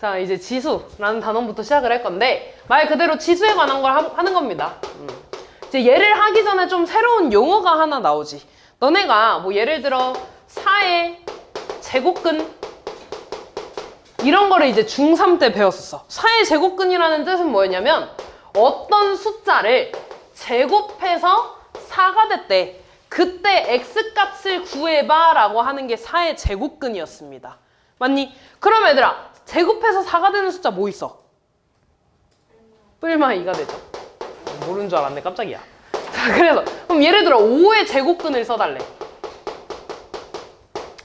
자, 이제 지수라는 단원부터 시작을 할 건데 말 그대로 지수에 관한 걸 하는 겁니다. 이제 얘를 하기 전에 좀 새로운 용어가 하나 나오지. 너네가 뭐 예를 들어 4의 제곱근 이런 거를 이제 중3 때 배웠었어. 4의 제곱근이라는 뜻은 뭐였냐면 어떤 숫자를 제곱해서 4가 됐대. 그때 x값을 구해봐 라고 하는 게 4의 제곱근이었습니다. 맞니? 그럼 얘들아, 제곱해서 4가 되는 숫자 뭐 있어? 뿔마 2가 되죠. 모르는 줄 알았네, 깜짝이야. 자, 그래서 그럼 예를 들어 5의 제곱근을 써달래.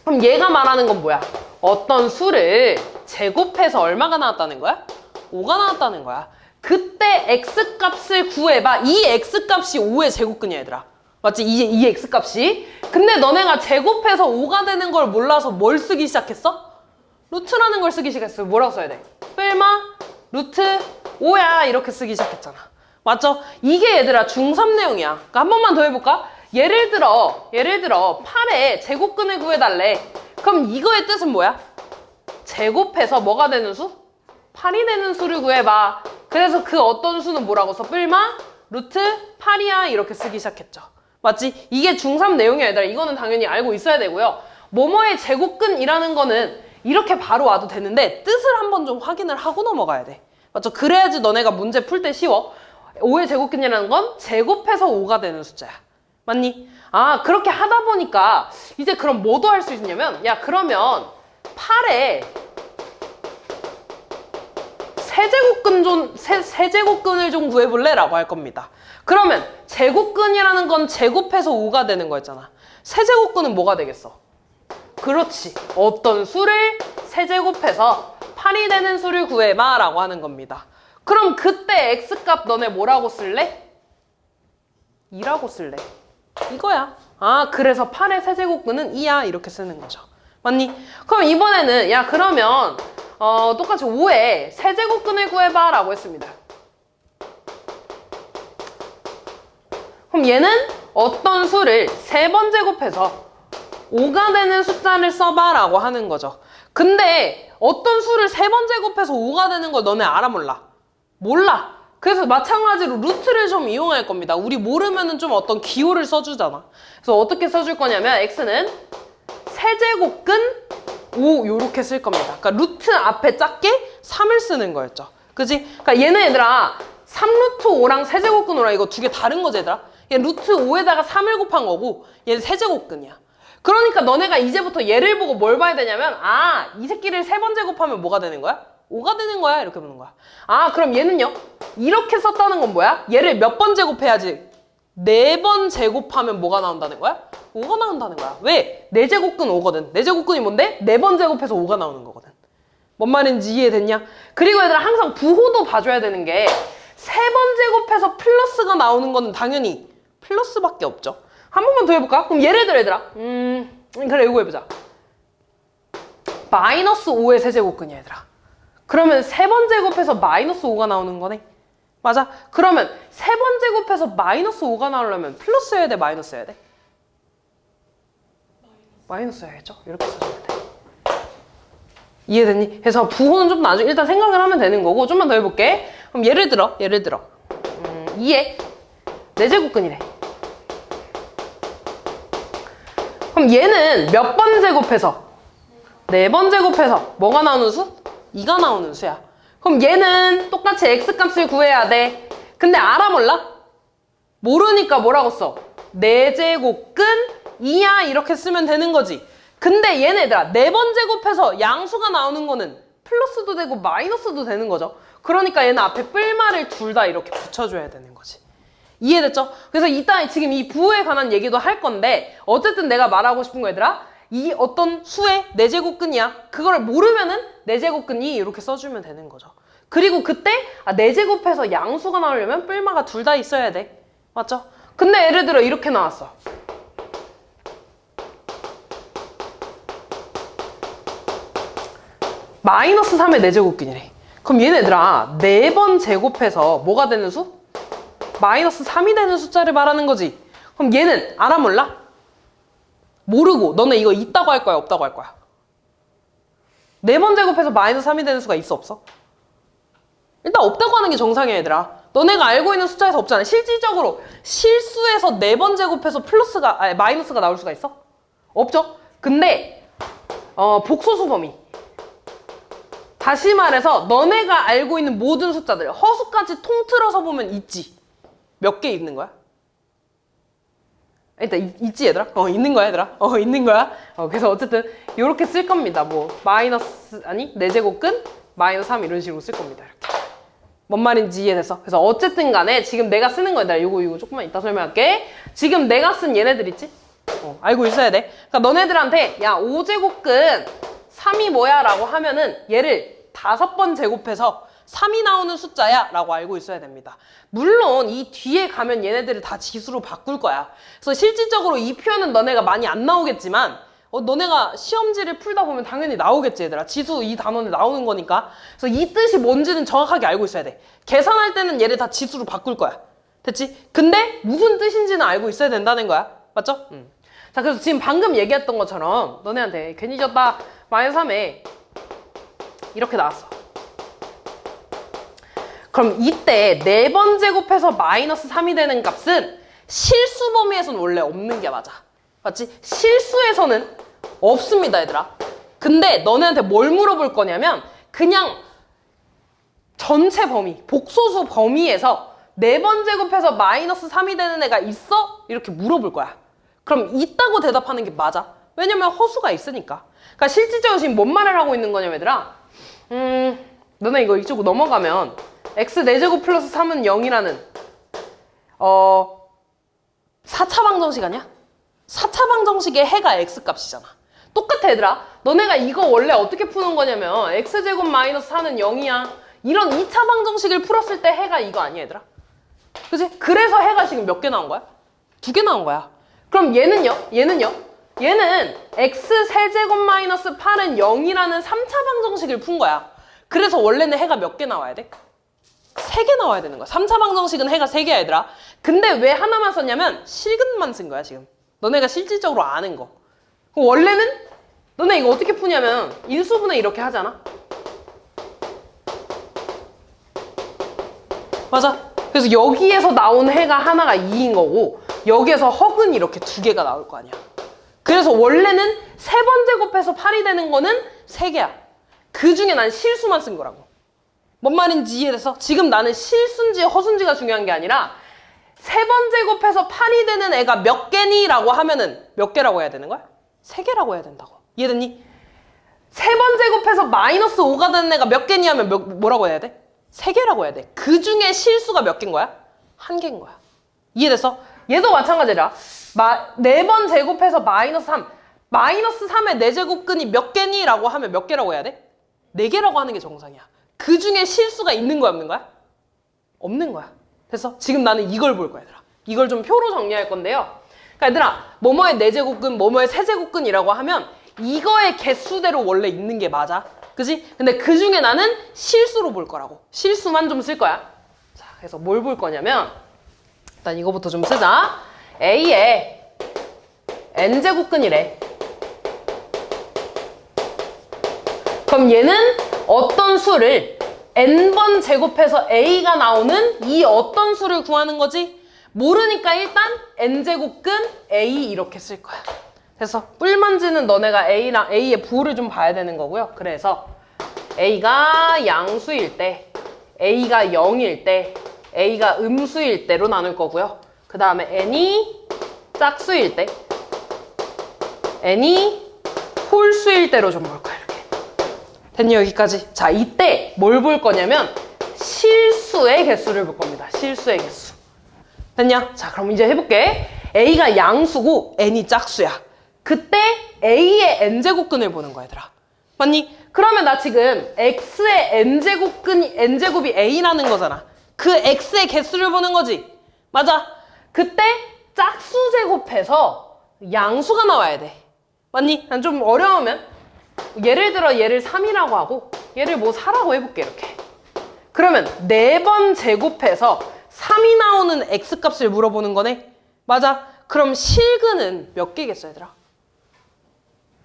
그럼 얘가 말하는 건 뭐야? 어떤 수를 제곱해서 얼마가 나왔다는 거야? 5가 나왔다는 거야. 그때 x값을 구해봐. 이 x값이 5의 제곱근이야, 얘들아. 맞지? 이 x값이. 근데 너네가 제곱해서 5가 되는 걸 몰라서 뭘 쓰기 시작했어? 루트라는 걸 쓰기 시작했어. 뭐라고 써야 돼? 뿔마 루트 5야 이렇게 쓰기 시작했잖아. 맞죠? 이게 얘들아 중3 내용이야. 그러니까 한 번만 더 해볼까? 예를 들어 8의 제곱근을 구해달래. 그럼 이거의 뜻은 뭐야? 제곱해서 뭐가 되는 수? 8이 되는 수를 구해봐. 그래서 그 어떤 수는 뭐라고 써? 뿔마 루트 8이야 이렇게 쓰기 시작했죠. 맞지? 이게 중3 내용이야 얘들아. 이거는 당연히 알고 있어야 되고요. 뭐뭐의 제곱근이라는 거는 이렇게 바로 와도 되는데 뜻을 한번 좀 확인을 하고 넘어가야 돼. 맞죠? 그래야지 너네가 문제 풀 때 쉬워. 5의 제곱근이라는 건 제곱해서 5가 되는 숫자야. 맞니? 아, 그렇게 하다 보니까 이제 그럼 뭐도 할 수 있냐면 야, 그러면 8에 세제곱근을 좀 구해볼래? 라고 할 겁니다. 그러면 제곱근이라는 건 제곱해서 5가 되는 거였잖아. 세제곱근은 뭐가 되겠어? 그렇지. 어떤 수를 세제곱해서 8이 되는 수를 구해봐 라고 하는 겁니다. 그럼 그때 x값 너네 뭐라고 쓸래? 2라고 쓸래. 이거야. 아, 그래서 8의 세제곱근은 2야 이렇게 쓰는 거죠. 맞니? 그럼 이번에는 야, 그러면 똑같이 5의 세제곱근을 구해봐 라고 했습니다. 그럼 얘는 어떤 수를 3번 제곱해서 5가 되는 숫자를 써봐 라고 하는 거죠. 근데 어떤 수를 3번 제곱해서 5가 되는 걸 너네 알아 몰라? 몰라. 그래서 마찬가지로 루트를 좀 이용할 겁니다. 우리 모르면은 좀 어떤 기호를 써주잖아. 그래서 어떻게 써줄 거냐면 x는 세제곱근 5 요렇게 쓸 겁니다. 그러니까 루트 앞에 작게 3을 쓰는 거였죠. 그지? 그러니까 얘는 얘들아 3루트 5랑 세제곱근 5랑 이거 두 개 다른 거지 얘들아? 얘 루트 5에다가 3을 곱한 거고 얘는 세제곱근이야. 그러니까 너네가 이제부터 얘를 보고 뭘 봐야 되냐면 아, 이 새끼를 3번 제곱하면 뭐가 되는 거야? 5가 되는 거야 이렇게 보는 거야. 아, 그럼 얘는요? 이렇게 썼다는 건 뭐야? 얘를 몇 번 제곱해야지? 4번 제곱하면 뭐가 나온다는 거야? 5가 나온다는 거야. 왜? 4제곱근 5거든. 4제곱근이 뭔데? 4번 제곱해서 5가 나오는 거거든. 뭔 말인지 이해됐냐? 그리고 얘들아 항상 부호도 봐줘야 되는 게 3번 제곱해서 플러스가 나오는 거는 당연히 플러스밖에 없죠. 한 번만 더 해볼까? 그럼 예를 들어 얘들아 그래 이거 해보자. 마이너스 5의 세제곱근이야 얘들아. 그러면 3번 제곱해서 마이너스 5가 나오는 거네. 맞아? 그러면 3번 제곱해서 마이너스 5가 나오려면 플러스 해야 돼? 마이너스 해야 돼? 마이너스 해야겠죠? 이렇게 써주면 돼. 이해됐니? 그래서 부호는 좀 나중에 일단 생각을 하면 되는 거고 좀만 더 해볼게. 그럼 예를 들어 2의 4제곱근이래. 그럼 얘는 몇 번 제곱해서? 4번 제곱해서 뭐가 나오는 수? 2가 나오는 수야. 그럼 얘는 똑같이 x값을 구해야 돼. 근데 알아 몰라? 모르니까 뭐라고 써? 4제곱근 2야 이렇게 쓰면 되는 거지. 근데 얘네들아 4번 제곱해서 양수가 나오는 거는 플러스도 되고 마이너스도 되는 거죠. 그러니까 얘는 앞에 뿔마를 둘 다 이렇게 붙여줘야 되는 거지. 이해됐죠? 그래서 이따 지금 이 부호에 관한 얘기도 할 건데 어쨌든 내가 말하고 싶은 거 얘들아 이 어떤 수의 4제곱근이야. 그걸 모르면은 4제곱근 2 이렇게 써주면 되는 거죠. 그리고 그때 4제곱해서 양수가 나오려면 뿔마가 둘 다 있어야 돼. 맞죠? 근데 예를 들어 이렇게 나왔어. 마이너스 3의 4제곱근이래. 그럼 얘네들아 4번 제곱해서 뭐가 되는 수? 마이너스 3이 되는 숫자를 말하는 거지. 그럼 얘는 알아 몰라? 모르고 너네 이거 있다고 할 거야 없다고 할 거야? 4번 제곱해서 마이너스 3이 되는 수가 있어 없어? 일단 없다고 하는 게 정상이야 얘들아. 너네가 알고 있는 숫자에서 없잖아. 실질적으로 실수에서 4번 제곱해서 마이너스가 나올 수가 있어? 없죠? 근데 복소수 범위, 다시 말해서 너네가 알고 있는 모든 숫자들 허수까지 통틀어서 보면 있지. 몇 개 있는 거야? 일단 있지 얘들아? 있는 거야 얘들아? 있는 거야? 그래서 어쨌든 이렇게 쓸 겁니다. 뭐 마이너스 4제곱근 마이너스 3 이런 식으로 쓸 겁니다. 이렇게. 뭔 말인지 이해됐어? 그래서 어쨌든 간에 지금 내가 쓰는 거야. 얘들아 이거 조금만 이따 설명할게. 지금 내가 쓴 얘네들 있지? 알고 있어야 돼. 그러니까 너네들한테 야 5제곱근 3이 뭐야? 라고 하면은 얘를 5번 제곱해서 3이 나오는 숫자야 라고 알고 있어야 됩니다. 물론 이 뒤에 가면 얘네들을 다 지수로 바꿀 거야. 그래서 실질적으로 이 표현은 너네가 많이 안 나오겠지만 너네가 시험지를 풀다 보면 당연히 나오겠지 얘들아. 지수 이 단원에 나오는 거니까. 그래서 이 뜻이 뭔지는 정확하게 알고 있어야 돼. 계산할 때는 얘를 다 지수로 바꿀 거야. 됐지? 근데 무슨 뜻인지는 알고 있어야 된다는 거야. 맞죠? 자, 그래서 지금 방금 얘기했던 것처럼 너네한테 괜히 졌다 마이너스 3에 이렇게 나왔어. 그럼 이때 4번 제곱해서 마이너스 3이 되는 값은 실수 범위에서는 원래 없는 게 맞아. 맞지? 실수에서는 없습니다 얘들아. 근데 너네한테 뭘 물어볼 거냐면 그냥 전체 범위, 복소수 범위에서 4번 제곱해서 마이너스 3이 되는 애가 있어? 이렇게 물어볼 거야. 그럼 있다고 대답하는 게 맞아. 왜냐면 허수가 있으니까. 그러니까 실질적으로 지금 뭔 말을 하고 있는 거냐면 얘들아, 너네 이거 이쪽으로 넘어가면 x 4제곱 플러스 3은 0이라는 4차 방정식 아니야? 4차 방정식의 해가 x값이잖아. 똑같아 얘들아. 너네가 이거 원래 어떻게 푸는 거냐면 x제곱 마이너스 4는 0이야. 이런 2차 방정식을 풀었을 때 해가 이거 아니야 얘들아? 그치? 그래서 해가 지금 몇 개 나온 거야? 2개 나온 거야. 그럼 얘는요? 얘는 x 세제곱 마이너스 8은 0이라는 3차 방정식을 푼 거야. 그래서 원래는 해가 몇 개 나와야 돼? 3개 나와야 되는 거야. 3차 방정식은 해가 3개야 얘들아. 근데 왜 하나만 썼냐면 실근만 쓴 거야 지금. 너네가 실질적으로 아는 거. 원래는 너네 이거 어떻게 푸냐면 인수분해 이렇게 하잖아. 맞아. 그래서 여기에서 나온 해가 하나가 2인 거고 여기에서 허근이 이렇게 2개가 나올 거 아니야. 그래서 원래는 3번 제곱해서 8이 되는 거는 3개야. 그 중에 난 실수만 쓴 거라고. 뭔 말인지 이해돼서? 지금 나는 실수인지 허수인지가 중요한 게 아니라 3번 제곱해서 8이 되는 애가 몇 개니? 라고 하면은 몇 개라고 해야 되는 거야? 3개라고 해야 된다고. 이해됐니? 3번 제곱해서 마이너스 5가 되는 애가 몇 개니? 하면 뭐라고 해야 돼? 3개라고 해야 돼. 그 중에 실수가 몇 개인 거야? 1개인 거야. 이해됐어? 얘도 마찬가지라. 4번 제곱해서 마이너스 3. 마이너스 3의 4제곱근이 몇 개니? 라고 하면 몇 개라고 해야 돼? 4개라고 하는 게 정상이야. 그 중에 실수가 있는 거야, 없는 거야? 없는 거야. 됐어? 지금 나는 이걸 볼 거야, 얘들아. 이걸 좀 표로 정리할 건데요. 그러니까 얘들아, 뭐뭐의 4제곱근, 뭐뭐의 3제곱근이라고 하면 이거의 개수대로 원래 있는 게 맞아. 그지? 근데 그 중에 나는 실수로 볼 거라고. 실수만 좀 쓸 거야. 자, 그래서 뭘 볼 거냐면 일단 이거부터 좀 쓰자. A의 n제곱근이래. 그럼 얘는 어떤 수를 n번 제곱해서 a가 나오는 이 어떤 수를 구하는 거지? 모르니까 일단 n제곱근 a 이렇게 쓸 거야. 그래서 뿔만지는 너네가 a랑 a의 부호를 좀 봐야 되는 거고요. 그래서 a가 양수일 때, a가 0일 때, a가 음수일 때로 나눌 거고요. 그 다음에 n이 짝수일 때, n이 홀수일 때로 좀 볼 거야. 이렇게. 됐니 여기까지? 자, 이때 뭘 볼 거냐면 실수의 개수를 볼 겁니다. 실수의 개수. 됐냐? 자, 그럼 이제 해볼게. a가 양수고 n이 짝수야. 그때 a의 n제곱근을 보는 거야, 얘들아. 맞니? 그러면 나 지금 x의 n제곱이 a라는 거잖아. 그 x의 개수를 보는 거지. 맞아. 그때 짝수 제곱해서 양수가 나와야 돼. 맞니? 난 좀 어려우면 예를 들어 얘를 3이라고 하고 얘를 뭐 4라고 해볼게. 이렇게. 그러면 4번 제곱해서 3이 나오는 x값을 물어보는 거네. 맞아. 그럼 실근은 몇 개겠어, 얘들아?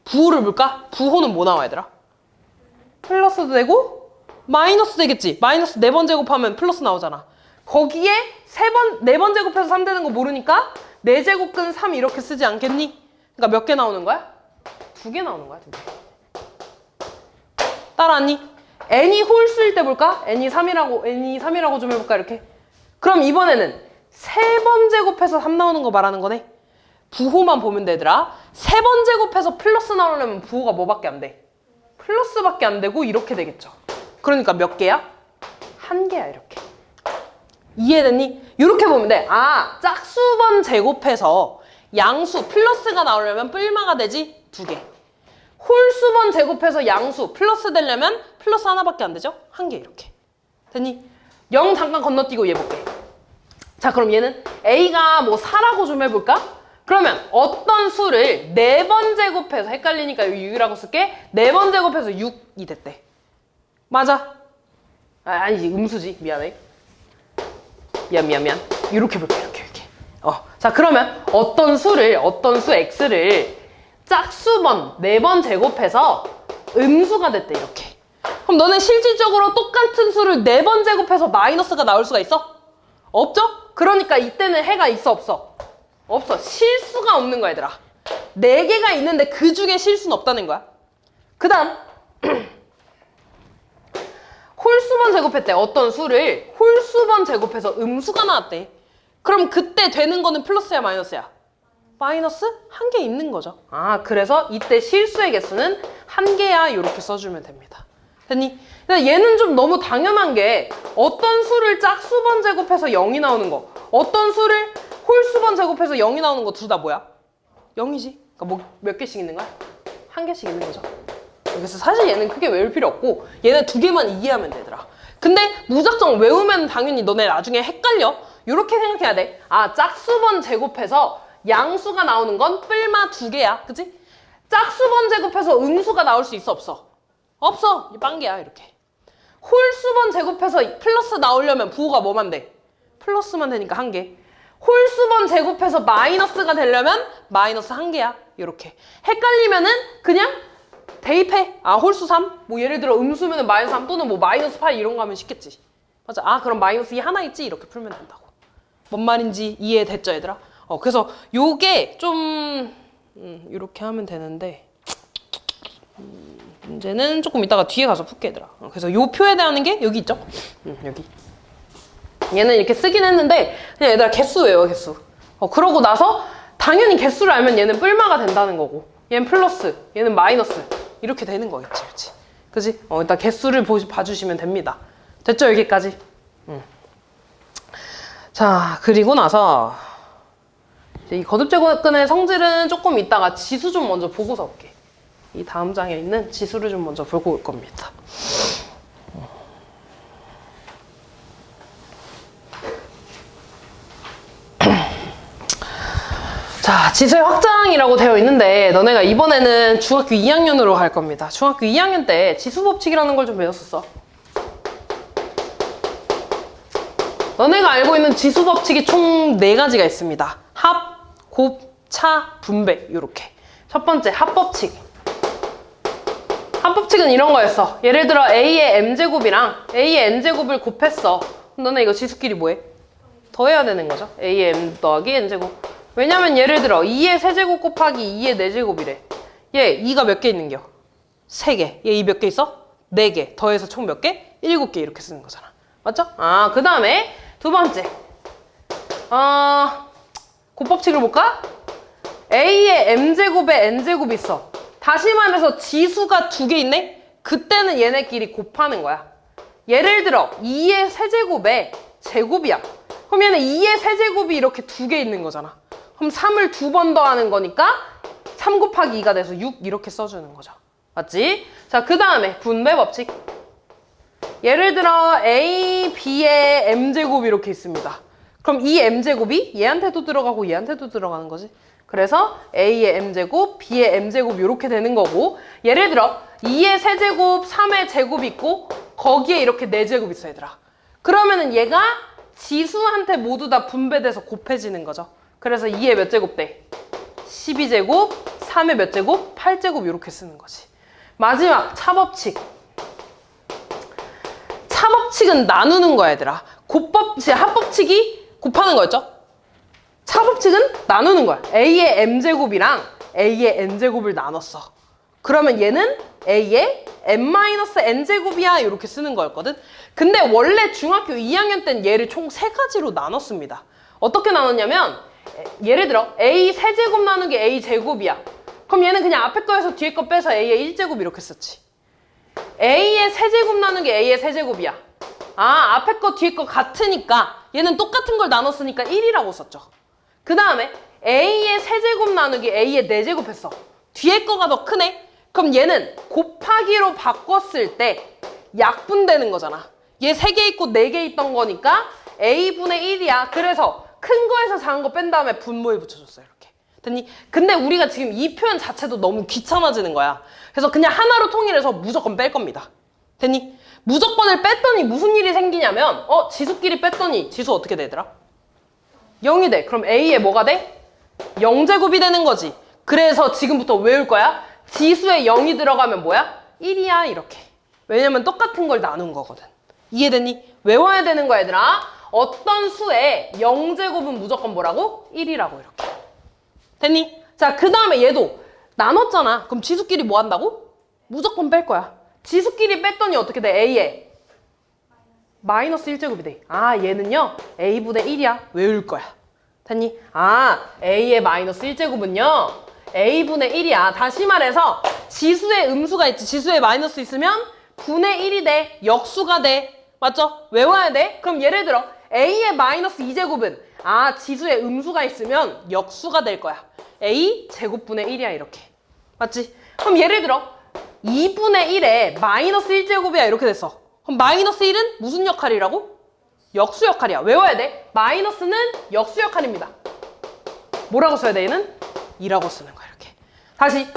부호를 볼까? 부호는 뭐 나와, 얘들아? 플러스도 되고 마이너스 되겠지. 마이너스 4번 제곱하면 플러스 나오잖아. 거기에 4번 제곱해서 3 되는 거 모르니까 4제곱근 3 이렇게 쓰지 않겠니? 그러니까 몇 개 나오는 거야? 2개 나오는 거야. 2개. 따라하니? n이 홀수일 때 볼까? n이 3이라고 좀 해볼까 이렇게? 그럼 이번에는 3번 제곱해서 3 나오는 거 말하는 거네. 부호만 보면 되더라. 3번 제곱해서 플러스 나오려면 부호가 뭐밖에 안 돼? 플러스밖에 안 되고 이렇게 되겠죠. 그러니까 몇 개야? 1개야 이렇게. 이해됐니? 이렇게 보면 돼. 아, 짝수번 제곱해서 양수 플러스가 나오려면 뿔마가 되지? 2개. 홀수번 제곱해서 양수 플러스 되려면 플러스 하나밖에 안 되죠? 1개 이렇게. 됐니? 0 잠깐 건너뛰고 얘 볼게. 자, 그럼 얘는 A가 뭐 4라고 좀 해볼까? 그러면 어떤 수를 4번 제곱해서 헷갈리니까 여기 6이라고 쓸게. 4번 제곱해서 6이 됐대. 맞아? 아니지, 음수지. 미안해. 미안. 이렇게 볼게, 이렇게. 자, 그러면 어떤 수 x를 짝수번 4번 제곱해서 음수가 됐대, 이렇게. 그럼 너네 실질적으로 똑같은 수를 4번 제곱해서 마이너스가 나올 수가 있어? 없죠? 그러니까 이때는 해가 있어, 없어? 없어. 실수가 없는 거야, 얘들아. 4개가 있는데 그 중에 실수는 없다는 거야. 그 다음 홀수번 제곱했대. 어떤 수를 홀수번 제곱해서 음수가 나왔대. 그럼 그때 되는 거는 플러스야, 마이너스야? 마이너스 1개 있는 거죠. 아, 그래서 이때 실수의 개수는 1개야 이렇게 써주면 됩니다. 됐니? 근데 얘는 좀 너무 당연한 게 어떤 수를 짝수번 제곱해서 0이 나오는 거, 어떤 수를 홀수번 제곱해서 0이 나오는 거 둘 다 뭐야? 0이지. 그러니까 뭐 몇 개씩 있는 거야? 1개씩 있는 거죠. 그래서 사실 얘는 크게 외울 필요 없고 얘는 2개만 이해하면 되더라. 근데 무작정 외우면 당연히 너네 나중에 헷갈려. 이렇게 생각해야 돼. 아, 짝수번 제곱해서 양수가 나오는 건 뿔마 2개야. 그치? 짝수번 제곱해서 음수가 나올 수 있어, 없어? 없어. 이 빵개야, 이렇게. 홀수번 제곱해서 플러스 나오려면 부호가 뭐만 돼? 플러스만 되니까 1개. 홀수번 제곱해서 마이너스가 되려면 마이너스 1개야. 이렇게. 헷갈리면은 그냥 대입해. 아, 홀수 3? 뭐 예를 들어 음수면은 마이너스 3 또는 뭐 마이너스 8 이런 거 하면 쉽겠지. 맞아. 아, 그럼 마이너스 2 하나 있지? 이렇게 풀면 된다고. 뭔 말인지 이해됐죠, 얘들아? 그래서 요게 좀 이렇게 하면 되는데 문제는 조금 이따가 뒤에 가서 풀게, 얘들아. 그래서 요 표에 대한 게 여기 있죠? 여기. 얘는 이렇게 쓰긴 했는데 그냥 얘들아 개수 외워, 개수. 그러고 나서 당연히 개수를 알면 얘는 뿔마가 된다는 거고 얘는 플러스, 얘는 마이너스 이렇게 되는 거겠지, 그렇지? 그지? 일단 개수를 봐주시면 됩니다. 됐죠, 여기까지? 자, 그리고 나서 이제 이 거듭제곱근의 성질은 조금 이따가 지수 좀 먼저 보고서 올게. 이 다음 장에 있는 지수를 좀 먼저 보고 올 겁니다. 자, 지수의 확장이라고 되어 있는데 너네가 이번에는 중학교 2학년으로 갈 겁니다. 중학교 2학년 때 지수 법칙이라는 걸 좀 배웠었어. 너네가 알고 있는 지수 법칙이 총 4가지가 있습니다. 합, 곱, 차, 분배 이렇게. 첫 번째 합법칙. 합법칙은 이런 거였어. 예를 들어 A의 m제곱이랑 A의 n제곱을 곱했어. 그럼 너네 이거 지수끼리 뭐해? 더해야 되는 거죠. A의 m 더하기 n제곱. 왜냐면 예를 들어 2의 세제곱 곱하기 2의 4제곱이래. 얘 2가 몇 개 있는겨? 3개. 얘 2 몇 개 있어? 4개. 더해서 총 몇 개? 7개 이렇게 쓰는 거잖아. 맞죠? 아, 그 다음에 두 번째. 곱법칙을 볼까? A의 m제곱에 n제곱이 있어. 다시 말해서 지수가 2개 있네? 그때는 얘네끼리 곱하는 거야. 예를 들어 2의 세제곱에 제곱이야. 그럼 얘는 2의 세제곱이 이렇게 2개 있는 거잖아. 그럼 3을 2번 더하는 거니까 3 곱하기 2가 돼서 6 이렇게 써주는 거죠. 맞지? 자, 그 다음에 분배 법칙. 예를 들어 A, B의 m제곱이 이렇게 있습니다. 그럼 이 m제곱이 얘한테도 들어가고 얘한테도 들어가는 거지. 그래서 A의 m제곱, B의 m제곱 이렇게 되는 거고 예를 들어 2의 세제곱, 3의 제곱이 있고 거기에 이렇게 4제곱 있어, 얘들아. 그러면은 얘가 지수한테 모두 다 분배돼서 곱해지는 거죠. 그래서 2의 몇 제곱 돼? 12제곱, 3의 몇 제곱? 8제곱 이렇게 쓰는 거지. 마지막 차법칙. 차법칙은 나누는 거야, 얘들아. 합법칙이 곱하는 거였죠? 차법칙은 나누는 거야. A의 m제곱이랑 A의 n제곱을 나눴어. 그러면 얘는 A의 n-n제곱이야 이렇게 쓰는 거였거든. 근데 원래 중학교 2학년 땐 얘를 총 3가지로 나눴습니다. 어떻게 나눴냐면 예를 들어 A 세제곱 나누기 A 제곱이야. 그럼 얘는 그냥 앞에 거에서 뒤에 거 빼서 A의 1제곱 이렇게 썼지. A의 세제곱 나누기 A의 세제곱이야. 아, 앞에 거 뒤에 거 같으니까 얘는 똑같은 걸 나눴으니까 1이라고 썼죠. 그 다음에 A의 세제곱 나누기 A의 4제곱 했어. 뒤에 거가 더 크네? 그럼 얘는 곱하기로 바꿨을 때 약분되는 거잖아. 얘 3개 있고 4개 있던 거니까 A분의 1이야. 그래서 큰 거에서 작은 거 뺀 다음에 분모에 붙여줬어. 이렇게. 됐니? 근데 우리가 지금 이 표현 자체도 너무 귀찮아지는 거야. 그래서 그냥 하나로 통일해서 무조건 뺄 겁니다. 됐니? 무조건을 뺐더니 무슨 일이 생기냐면 지수끼리 뺐더니 지수 어떻게 되더라? 0이 돼. 그럼 A에 뭐가 돼? 0제곱이 되는 거지. 그래서 지금부터 외울 거야. 지수에 0이 들어가면 뭐야? 1이야 이렇게. 왜냐면 똑같은 걸 나눈 거거든. 이해됐니? 외워야 되는 거야 얘들아. 어떤 수에 0제곱은 무조건 뭐라고? 1이라고 이렇게. 됐니? 자, 그 다음에 얘도 나눴잖아. 그럼 지수끼리 뭐 한다고? 무조건 뺄 거야. 지수끼리 뺐더니 어떻게 돼? A에 마이너스 1제곱이 돼. 아, 얘는요 A분의 1이야. 외울 거야. 됐니? 아, A의 마이너스 1제곱은요 A분의 1이야. 다시 말해서 지수에 음수가 있지. 지수에 마이너스 있으면 분의 1이 돼. 역수가 돼. 맞죠? 외워야 돼. 그럼 예를 들어 A의 마이너스 2제곱은 지수에 음수가 있으면 역수가 될 거야. A 제곱분의 1이야 이렇게. 맞지? 그럼 예를 들어 2분의 1에 마이너스 1제곱이야 이렇게 됐어. 그럼 마이너스 1은 무슨 역할이라고? 역수 역할이야. 외워야 돼. 마이너스는 역수 역할입니다. 뭐라고 써야 돼 얘는? 2라고 쓰는 거야 이렇게. 다시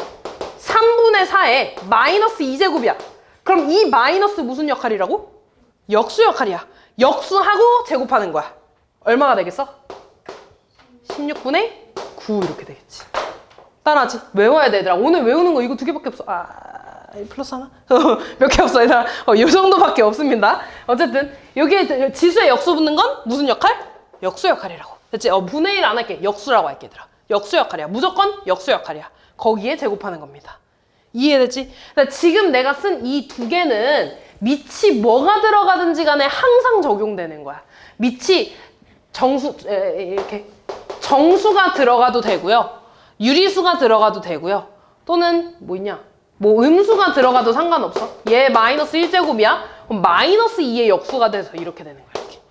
3분의 4에 마이너스 2제곱이야. 그럼 이 마이너스 무슨 역할이라고? 역수 역할이야. 역수하고 제곱하는 거야. 얼마가 되겠어? 16분의 9 이렇게 되겠지. 따라하지? 외워야 돼 얘들아. 오늘 외우는 거 이거 2개밖에 없어. 플러스 하나? 몇 개 없어 얘들아. 이 정도밖에 없습니다. 어쨌든 여기에 지수에 역수 붙는 건 무슨 역할? 역수 역할이라고. 됐지? 분의 1 안 할게. 역수라고 할게 얘들아. 역수 역할이야. 무조건 역수 역할이야. 거기에 제곱하는 겁니다. 이해됐지? 지금 내가 쓴 이 2개는 밑이 뭐가 들어가든지 간에 항상 적용되는 거야. 밑이 이렇게 정수가 들어가도 되고요. 유리수가 들어가도 되고요. 또는 뭐 있냐? 뭐 음수가 들어가도 상관없어. 얘 마이너스 1제곱이야? 그럼 마이너스 2의 역수가 돼서 이렇게 되는 거야. 이렇게.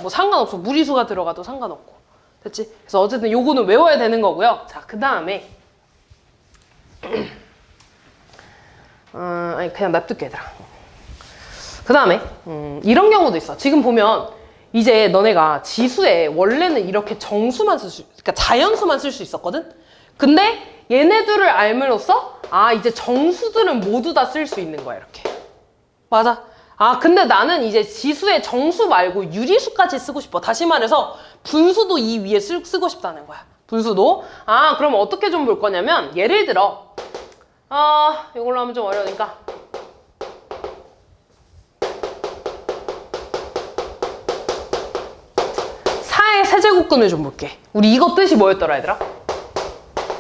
뭐 상관없어. 무리수가 들어가도 상관없고. 됐지? 그래서 어쨌든 요거는 외워야 되는 거고요. 자, 그 다음에 아니 그냥 놔둘게 얘들아. 그 다음에 이런 경우도 있어. 지금 보면 이제 너네가 지수에 원래는 이렇게 정수만 그러니까 자연수만 쓸 수 있었거든? 근데 얘네들을 알므로써 이제 정수들은 모두 다 쓸 수 있는 거야 이렇게. 맞아. 근데 나는 이제 지수에 정수 말고 유리수까지 쓰고 싶어. 다시 말해서 분수도 이 위에 쓰고 싶다는 거야. 분수도. 그럼 어떻게 좀 볼 거냐면 예를 들어 이걸로 하면 좀 어려우니까 4의 세제곱근을 좀 볼게. 우리 이거 뜻이 뭐였더라 얘들아?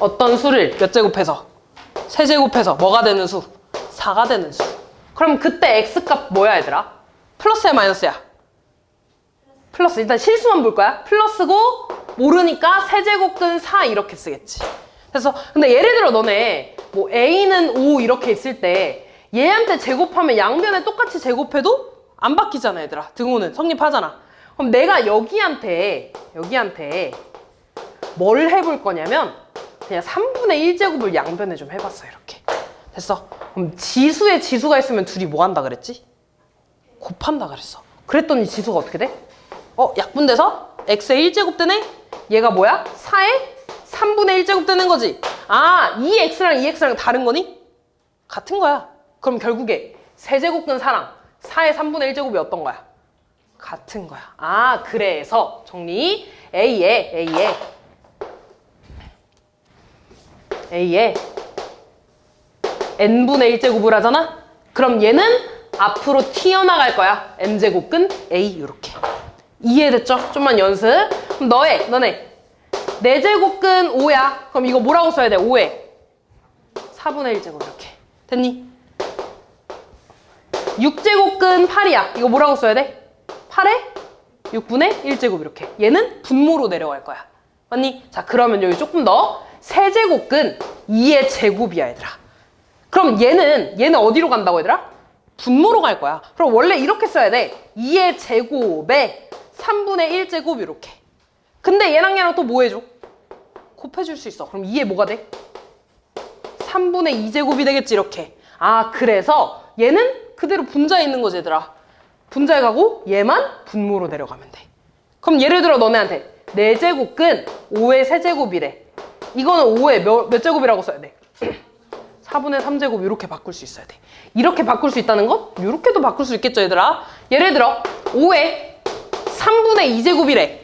어떤 수를 몇 제곱해서? 세제곱해서 뭐가 되는 수? 4가 되는 수. 그럼 그때 x값 뭐야 얘들아? 플러스야 마이너스야? 플러스. 일단 실수만 볼 거야. 플러스고 모르니까 세제곱근 4 이렇게 쓰겠지. 그래서 근데 예를 들어 너네 뭐 a는 5 이렇게 있을 때 얘한테 제곱하면 양변에 똑같이 제곱해도 안 바뀌잖아 얘들아. 등호는 성립하잖아. 그럼 내가 여기한테 뭘 해볼 거냐면 그냥 3분의 1제곱을 양변에 좀 해봤어 이렇게. 됐어. 그럼 지수에 지수가 있으면 둘이 뭐 한다 그랬지? 곱한다 그랬어. 그랬더니 지수가 어떻게 돼? 약분돼서 x의 1제곱 되네? 얘가 뭐야? 4의 3분의 1제곱 되는 거지. 이 x랑 이 x랑 다른 거니? 같은 거야. 그럼 결국에 세제곱근 4랑 4의 3분의 1제곱이 어떤 거야? 같은 거야. 그래서 정리. A에 n분의 1제곱을 하잖아? 그럼 얘는 앞으로 튀어나갈 거야. m제곱근 a 이렇게. 이해됐죠? 좀만 연습. 그럼 너네 4제곱근 5야. 그럼 이거 뭐라고 써야 돼? 5에 4분의 1제곱 이렇게. 됐니? 6제곱근 8이야. 이거 뭐라고 써야 돼? 8에 6분의 1제곱 이렇게. 얘는 분모로 내려갈 거야. 맞니? 자, 그러면 여기 조금 더 세제곱근 2의 제곱이야, 얘들아. 그럼 얘는 어디로 간다고, 얘들아? 분모로 갈 거야. 그럼 원래 이렇게 써야 돼. 2의 제곱에 3분의 1제곱 이렇게. 근데 얘랑 또 뭐 해줘? 곱해줄 수 있어. 그럼 2에 뭐가 돼? 3분의 2제곱이 되겠지, 이렇게. 아, 그래서 얘는 그대로 분자에 있는 거지, 얘들아. 분자에 가고 얘만 분모로 내려가면 돼. 그럼 예를 들어 너네한테 4제곱근 5의 세제곱이래. 이거는 5의 몇 제곱이라고 써야 돼? 4분의 3제곱 이렇게 바꿀 수 있어야 돼. 이렇게 바꿀 수 있다는 건 이렇게도 바꿀 수 있겠죠, 얘들아. 예를 들어 5의 3분의 2제곱이래.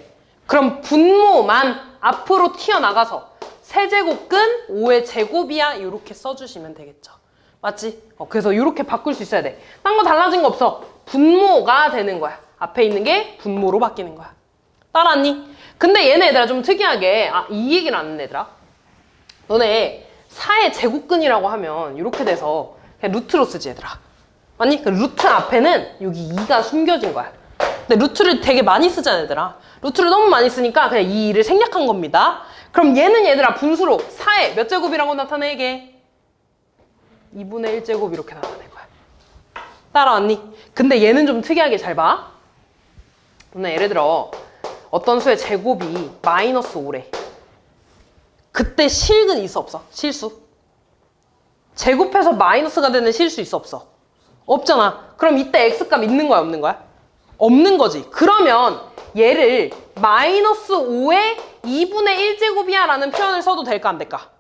그럼 분모만 앞으로 튀어나가서 세제곱근 5의 제곱이야 이렇게 써주시면 되겠죠. 맞지? 그래서 이렇게 바꿀 수 있어야 돼. 딴 거 달라진 거 없어. 분모가 되는 거야. 앞에 있는 게 분모로 바뀌는 거야. 따라왔니? 근데 얘네 얘들아 좀 특이하게 이 얘기를 안 했네, 얘들아. 너네 4의 제곱근이라고 하면 이렇게 돼서 그냥 루트로 쓰지, 얘들아. 맞니? 그 루트 앞에는 여기 2가 숨겨진 거야. 근데 루트를 되게 많이 쓰잖아, 얘들아. 루트를 너무 많이 쓰니까 그냥 이 2를 생략한 겁니다. 그럼 얘는 얘들아 분수로 4의 몇 제곱이라고 나타내게? 2분의 1제곱 이렇게 나타낼 거야. 따라왔니? 근데 얘는 좀 특이하게 잘 봐. 너네 예를 들어 어떤 수의 제곱이 마이너스 5래. 그때 실근 있어 없어? 실수? 제곱해서 마이너스가 되는 실수 있어 없어? 없잖아. 그럼 이때 x값 있는 거야 없는 거야? 없는 거지. 그러면 얘를 마이너스 5의 2분의 1제곱이야 라는 표현을 써도 될까 안 될까?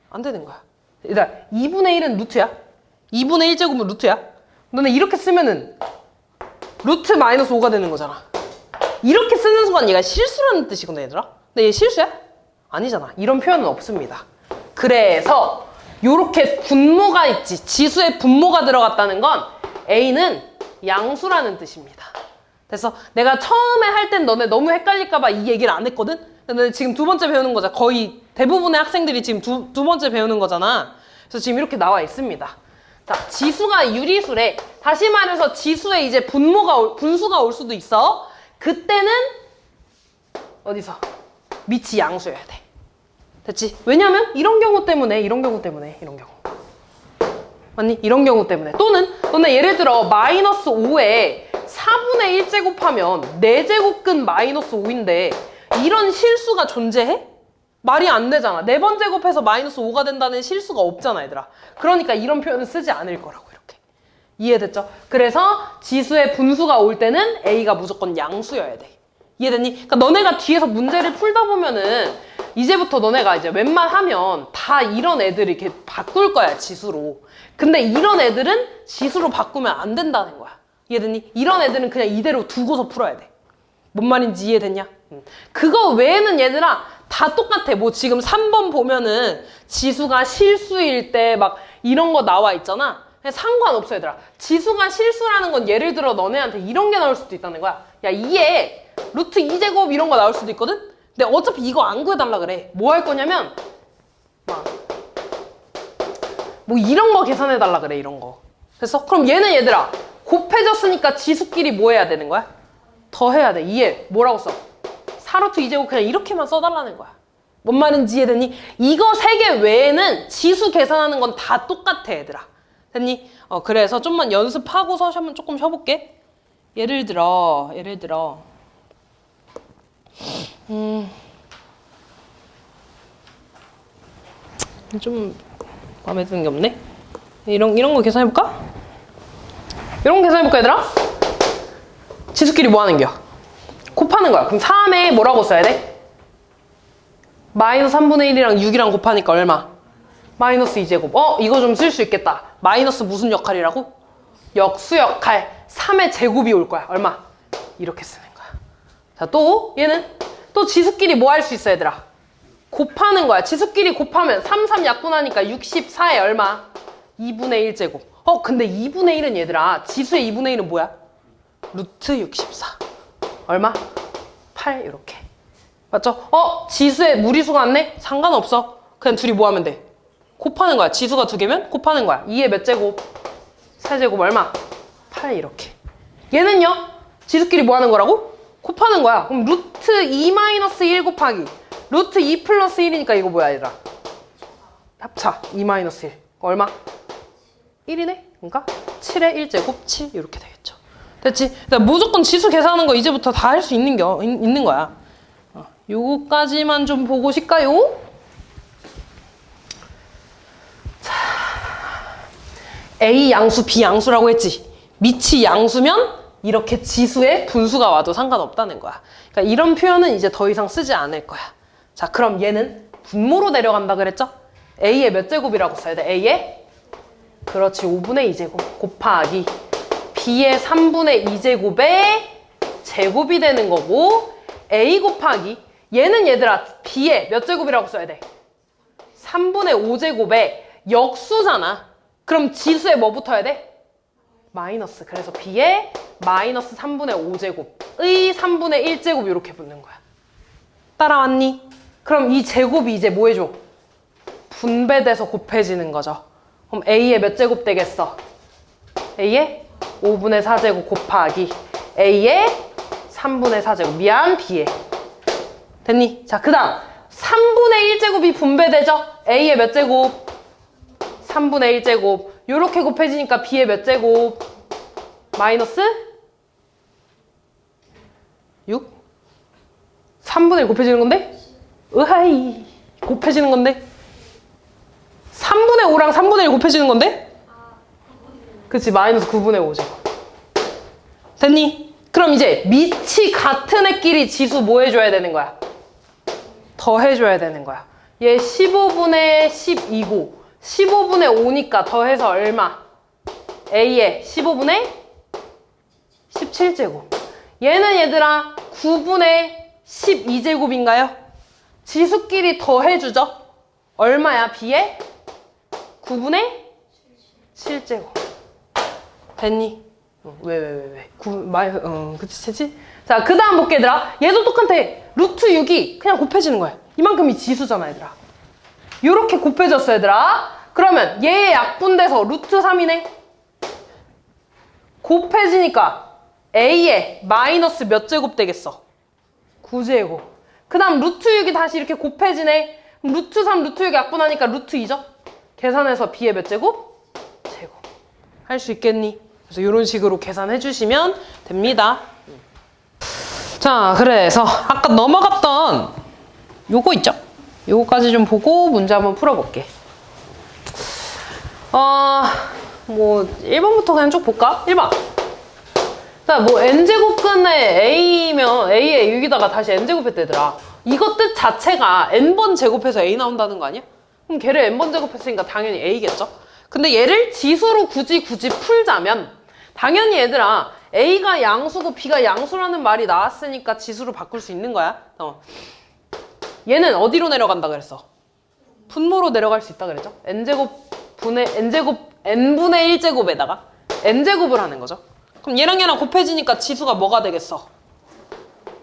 안 되는 거야. 일단 2분의 1은 루트야. 2분의 1제곱은 루트야. 너네 이렇게 쓰면은 루트 마이너스 5가 되는 거잖아. 이렇게 쓰는 순간 얘가 실수라는 뜻이거든, 얘들아. 근데 얘 실수야? 아니잖아. 이런 표현은 없습니다. 그래서 요렇게 분모가 있지. 지수에 분모가 들어갔다는 건 A는 양수라는 뜻입니다. 그래서 내가 처음에 할 땐 너네 너무 헷갈릴까봐 이 얘기를 안 했거든? 근데 지금 2번째 배우는 거잖아. 거의 대부분의 학생들이 지금 두 번째 배우는 거잖아. 그래서 지금 이렇게 나와 있습니다. 자, 지수가 유리수래. 다시 말해서 지수에 이제 분수가 올 수도 있어. 그때는 어디서? 밑이 양수여야 돼. 됐지? 왜냐면 이런 경우 때문에 이런 경우. 맞니? 이런 경우 때문에. 또는 너네 예를 들어 마이너스 5에 4분의 1제곱하면 4제곱근 마이너스 5인데 이런 실수가 존재해? 말이 안 되잖아. 4번 제곱해서 마이너스 5가 된다는 실수가 없잖아, 얘들아. 그러니까 이런 표현은 쓰지 않을 거라고, 이렇게. 이해됐죠? 그래서 지수의 분수가 올 때는 A가 무조건 양수여야 돼. 이해됐니? 그러니까 너네가 뒤에서 문제를 풀다 보면은 이제부터 너네가 이제 웬만하면 다 이런 애들을 이렇게 바꿀 거야, 지수로. 근데 이런 애들은 지수로 바꾸면 안 된다는 거야. 이해됐니? 이런 애들은 그냥 이대로 두고서 풀어야 돼. 뭔 말인지 이해됐냐? 그거 외에는 얘들아 다 똑같아. 뭐 지금 3번 보면은 지수가 실수일 때 막 이런 거 나와 있잖아. 그냥 상관없어, 얘들아. 지수가 실수라는 건 예를 들어 너네한테 이런 게 나올 수도 있다는 거야. 야, 2에 루트 2제곱 이런 거 나올 수도 있거든? 근데 어차피 이거 안 구해달라 그래. 뭐 할 거냐면 뭐 이런 거 계산해달라 그래, 이런 거. 됐어? 그럼 얘는 얘들아 곱해졌으니까 지수끼리 뭐 해야 되는 거야? 더 해야 돼. 2에 뭐라고 써? 4루트 2제곱 그냥 이렇게만 써달라는 거야. 뭔 말인지 이해됐니? 이거 3개 외에는 지수 계산하는 건 다 똑같아, 얘들아. 됐니? 그래서 좀만 연습하고서 한번 조금 쉬어볼게. 예를 들어 좀 마음에 드는 게 없네. 이런 거 계산해볼까? 이런 거 계산해볼까, 얘들아? 지수끼리 뭐 하는 거야? 곱하는 거야. 그럼 3에 뭐라고 써야 돼? 마이너스 3분의 1이랑 6이랑 곱하니까 얼마? 마이너스 2제곱. 이거 좀 쓸 수 있겠다. 마이너스 무슨 역할이라고? 역수 역할. 3의 제곱이 올 거야. 얼마? 이렇게 쓰는 거야. 자, 또 얘는 또 지수끼리 뭐 할 수 있어, 얘들아? 곱하는 거야. 지수끼리 곱하면 3, 3 약분하니까 64에 얼마? 2분의 1제곱. 근데 2분의 1은 얘들아, 지수의 2분의 1은 뭐야? 루트 64. 얼마? 8 이렇게. 맞죠? 지수에 무리수가 왔네? 상관없어. 그냥 둘이 뭐 하면 돼? 곱하는 거야. 지수가 2개면 곱하는 거야. 2의 몇 제곱? 4제곱 얼마? 8 이렇게. 얘는요? 지수끼리 뭐 하는 거라고? 곱하는 거야. 그럼 루트 2-1 곱하기 루트 2 플러스 1이니까 이거 뭐야 얘들아? 합차 2-1 얼마? 1이네? 그러니까 7의 1제곱 7 이렇게 되겠죠. 됐지? 그러니까 무조건 지수 계산하는 거 이제부터 다 할 수 있는 거야. 요거까지만 좀 보고 싶까요? 자, A 양수, B 양수라고 했지. 밑이 양수면 이렇게 지수에 분수가 와도 상관없다는 거야. 그러니까 이런 표현은 이제 더 이상 쓰지 않을 거야. 자, 그럼 얘는 분모로 내려간다 그랬죠? A의 몇 제곱이라고 써야 돼? A의? 그렇지, 5분의 2제곱 곱하기 B의 3분의 2제곱의 제곱이 되는 거고, A 곱하기 얘는 얘들아 B의 몇 제곱이라고 써야 돼? 3분의 5제곱의 역수잖아. 그럼 지수에 뭐 붙어야 돼? 마이너스. 그래서 B의 마이너스 3분의 5제곱의 3분의 1제곱 이렇게 붙는 거야. 따라왔니? 그럼 이 제곱이 이제 뭐 해줘? 분배돼서 곱해지는 거죠. 그럼 A의 몇 제곱 되겠어? A의 5분의 4제곱 곱하기 A의 3분의 4제곱. 미안, B의. 됐니? 자, 그 다음 3분의 1제곱이 분배되죠? A의 몇 제곱? 3분의 1제곱. 요렇게 곱해지니까 B의 몇 제곱? 마이너스 6? 3분의 1 곱해지는 건데? 으하이. 곱해지는 건데? 3분의 5랑 3분의 1 곱해지는 건데? 그치, 마이너스 9분의 5제곱. 됐니? 그럼 이제 밑이 같은 애끼리 지수 뭐 해줘야 되는 거야? 더해줘야 되는 거야. 얘 15분의 12고 15분의 5니까 더해서 얼마? A에 15분의 17제곱. 얘는 얘들아 9분의 12제곱인가요? 지수끼리 더해주죠? 얼마야? B에 9분의 7제곱. 됐니? 왜? 그치? 자, 그 다음 볼게, 얘들아. 얘도 똑같아. 루트 6이 그냥 곱해지는 거야. 이만큼이 지수잖아, 얘들아. 요렇게 곱해졌어, 얘들아. 그러면 얘의 약분돼서 루트 3이네? 곱해지니까 A의 마이너스 몇 제곱 되겠어? 9제곱. 그 다음 루트 6이 다시 이렇게 곱해지네? 그럼 루트 3, 루트 6 약분하니까 루트 2죠? 계산해서 B의 몇 제곱? 제곱. 할 수 있겠니? 그래서 이런 식으로 계산해 주시면 됩니다. 자, 그래서 아까 넘어갔던 요거 있죠? 요거까지 좀 보고 문제 한번 풀어볼게. 뭐 1번부터 그냥 쭉 볼까? 1번. 자, 뭐 n제곱근의 a면 a에 6에다가 다시 n제곱 했대더라. 이거 뜻 자체가 n번 제곱해서 a 나온다는 거 아니야? 그럼 걔를 n번 제곱했으니까 당연히 a겠죠? 근데 얘를 지수로 굳이 풀자면 당연히 얘들아 a가 양수고 b가 양수라는 말이 나왔으니까 지수로 바꿀 수 있는 거야. 얘는 어디로 내려간다 그랬어? 분모로 내려갈 수 있다 그랬죠? n분의 1제곱에다가 n제곱을 하는 거죠. 그럼 얘랑 얘랑 곱해지니까 지수가 뭐가 되겠어?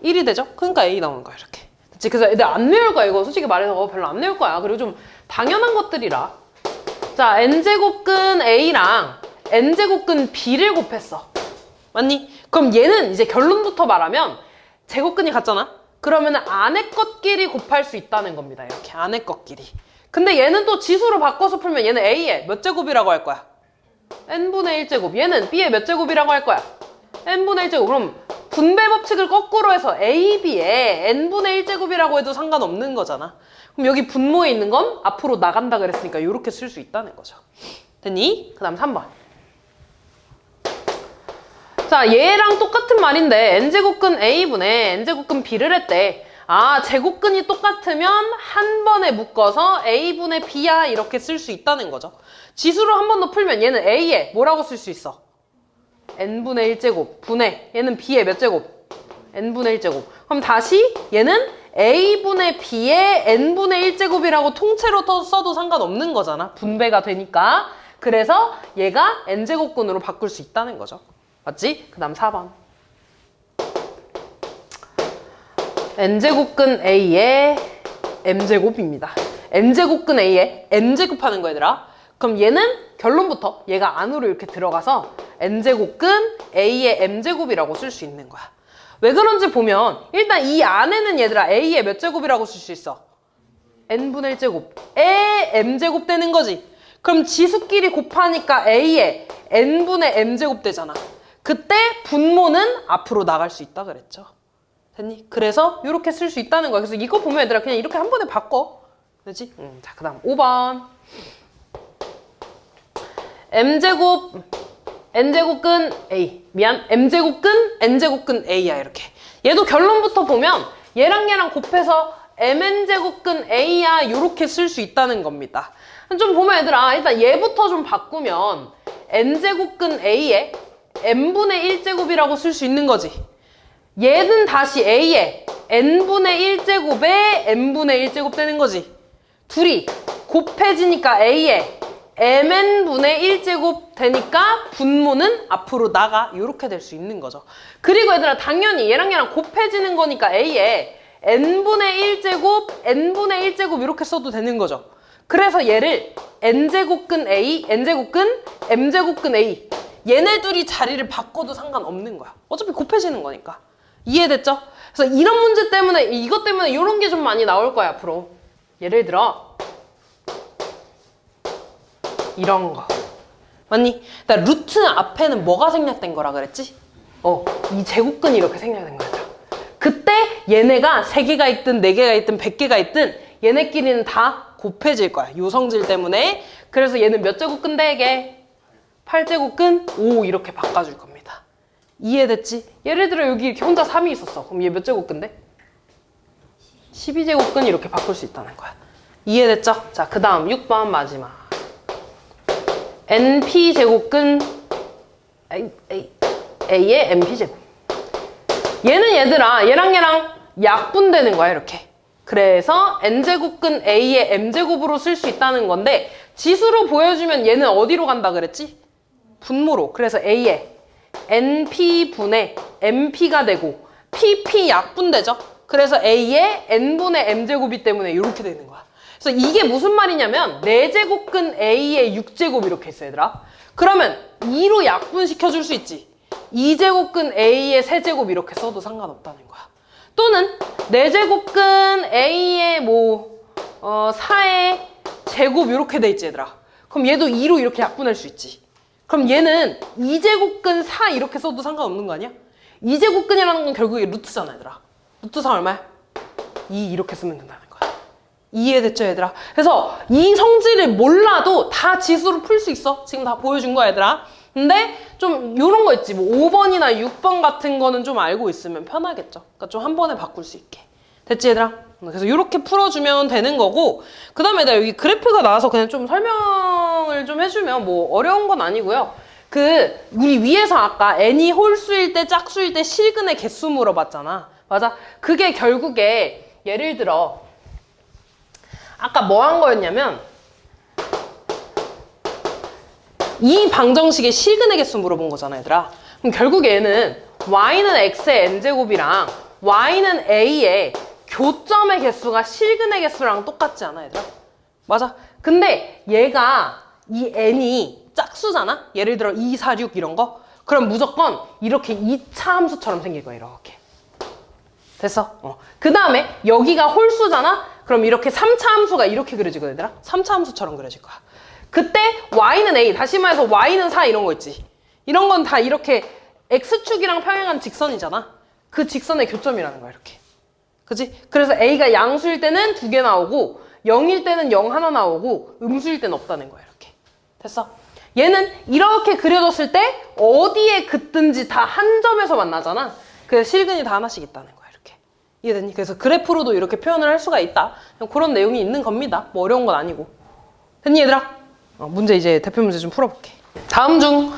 1이 되죠? 그러니까 a 나오는 거야, 이렇게. 그치? 그래서 애들 안 외울 거야, 이거 솔직히 말해서. 별로 안 외울 거야. 그리고 좀 당연한 것들이라. 자, n제곱근 a랑 n제곱근 b를 곱했어. 맞니? 그럼 얘는 이제 결론부터 말하면 제곱근이 같잖아? 그러면 안에 것끼리 곱할 수 있다는 겁니다. 이렇게 안에 것끼리. 근데 얘는 또 지수로 바꿔서 풀면 얘는 a의 몇 제곱이라고 할 거야? n분의 1제곱. 얘는 b의 몇 제곱이라고 할 거야? n분의 1제곱. 그럼 분배 법칙을 거꾸로 해서 a, b의 n분의 1제곱이라고 해도 상관없는 거잖아. 그럼 여기 분모에 있는 건 앞으로 나간다 그랬으니까 이렇게 쓸 수 있다는 거죠. 됐니? 그 다음 3번. 자, 얘랑 똑같은 말인데 n제곱근 a분의 n제곱근 b를 했대. 아, 제곱근이 똑같으면 한 번에 묶어서 a분의 b야 이렇게 쓸 수 있다는 거죠. 지수로 한 번 더 풀면 얘는 a에 뭐라고 쓸 수 있어? n분의 1제곱 분의 얘는 b의 몇 제곱? n분의 1제곱. 그럼 다시 얘는 a분의 b의 n분의 1제곱이라고 통째로 써도 상관없는 거잖아. 분배가 되니까. 그래서 얘가 n제곱근으로 바꿀 수 있다는 거죠. 맞지? 그 다음 4번. n제곱근 A의 m제곱입니다. n제곱근 A에 n제곱 하는 거 얘들아. 그럼 얘는 결론부터 얘가 안으로 이렇게 들어가서 n제곱근 A의 m제곱이라고 쓸 수 있는 거야. 왜 그런지 보면 일단 이 안에는 얘들아 A의 몇 제곱이라고 쓸 수 있어? n분의 1제곱에 m제곱 되는 거지. 그럼 지수끼리 곱하니까 A의 n분의 m제곱 되잖아. 그때 분모는 앞으로 나갈 수 있다 그랬죠. 됐니? 그래서 이렇게 쓸 수 있다는 거야. 그래서 이거 보면 얘들아 그냥 이렇게 한 번에 바꿔. 되지? 자, 그 다음 5번. n제곱근 A. m제곱근 n제곱근 A야 이렇게. 얘도 결론부터 보면 얘랑 곱해서 mn제곱근 A야 이렇게 쓸 수 있다는 겁니다. 좀 보면 얘들아 일단 얘부터 좀 바꾸면 n제곱근 A에 n분의 1제곱이라고 쓸 수 있는 거지. 얘는 다시 A에 n분의 1제곱에 n분의 1제곱 되는 거지. 둘이 곱해지니까 A에 mn분의 1제곱 되니까 분모는 앞으로 나가 이렇게 될 수 있는 거죠. 그리고 얘들아 당연히 얘랑 곱해지는 거니까 A에 n분의 1제곱, n분의 1제곱 이렇게 써도 되는 거죠. 그래서 얘를 n제곱근 A, n제곱근 m제곱근 A 얘네 둘이 자리를 바꿔도 상관없는 거야. 어차피 곱해지는 거니까. 이해됐죠? 그래서 이런 문제 때문에 이것 때문에 이런 게 좀 많이 나올 거야 앞으로. 예를 들어 이런 거 맞니? 나 루트 앞에는 뭐가 생략된 거라 그랬지? 이 제곱근이 이렇게 생략된 거야. 그때 얘네가 3개가 있든 4개가 있든 100개가 있든 얘네끼리는 다 곱해질 거야. 요 성질 때문에. 그래서 얘는 몇 제곱근 되게? 8제곱근 5 이렇게 바꿔줄 겁니다. 이해됐지? 예를 들어 여기 이렇게 혼자 3이 있었어. 그럼 얘 몇 제곱근 돼? 12제곱근 이렇게 바꿀 수 있다는 거야. 이해됐죠? 자, 그 다음 6번 마지막. np제곱근 A의 np제곱. 얘는 얘들아 얘랑 약분되는 거야 이렇게. 그래서 n제곱근 A의 m제곱으로 쓸 수 있다는 건데 지수로 보여주면 얘는 어디로 간다 그랬지? 분모로. 그래서 A에 np분의 mp가 되고 pp 약분되죠? 그래서 A의 n분의 m제곱이기 때문에 이렇게 되는 거야. 그래서 이게 무슨 말이냐면 4제곱근 A의 6제곱 이렇게 있어 얘들아. 그러면 2로 약분시켜줄 수 있지. 2제곱근 A의 3제곱 이렇게 써도 상관없다는 거야. 또는 4제곱근 A의 4의 제곱 이렇게 돼 있지 얘들아. 그럼 얘도 2로 이렇게 약분할 수 있지. 그럼 얘는 2제곱근 4 이렇게 써도 상관없는 거 아니야? 2제곱근이라는 건 결국에 루트잖아 얘들아. 루트 4 얼마야? 2 이렇게 쓰면 된다는 거야. 이해됐죠 얘들아? 그래서 이 성질을 몰라도 다 지수로 풀 수 있어. 지금 다 보여준 거야 얘들아. 근데 좀 요런 거 있지. 뭐 5번이나 6번 같은 거는 좀 알고 있으면 편하겠죠. 그러니까 좀 한 번에 바꿀 수 있게. 됐지 얘들아? 그래서 이렇게 풀어주면 되는 거고, 그 다음에 나 여기 그래프가 나와서 그냥 좀 설명을 좀 해주면 뭐 어려운 건 아니고요. 우리 위에서 아까 n이 홀수일 때 짝수일 때 실근의 개수 물어봤잖아. 맞아? 그게 결국에 예를 들어 아까 뭐 한 거였냐면 이 방정식의 실근의 개수 물어본 거잖아 얘들아. 그럼 결국에 얘는 y는 x의 n제곱이랑 y는 a의 교점의 개수가 실근의 개수랑 똑같지 않아 얘들아? 맞아. 근데 얘가 이 n이 짝수잖아? 예를 들어 2, 4, 6 이런 거? 그럼 무조건 이렇게 2차 함수처럼 생길 거야 이렇게. 됐어? 그 다음에 여기가 홀수잖아? 그럼 이렇게 3차 함수가 이렇게 그려지거든 얘들아? 3차 함수처럼 그려질 거야. 그때 y는 a, 다시 말해서 y는 4 이런 거 있지. 이런 건 다 이렇게 x축이랑 평행한 직선이잖아. 그 직선의 교점이라는 거야 이렇게. 그치? 그래서 a가 양수일 때는 2개 나오고 0일 때는 0 하나 나오고 음수일 때는 없다는 거야 이렇게. 됐어? 얘는 이렇게 그려졌을 때 어디에 긋든지 다 한 점에서 만나잖아. 그래서 실근이 다 하나씩 있다는 거야 이렇게. 이해됐니? 그래서 그래프로도 이렇게 표현을 할 수가 있다. 그런 내용이 있는 겁니다. 뭐 어려운 건 아니고. 됐니 얘들아? 문제 이제 대표 문제 좀 풀어볼게. 다음 중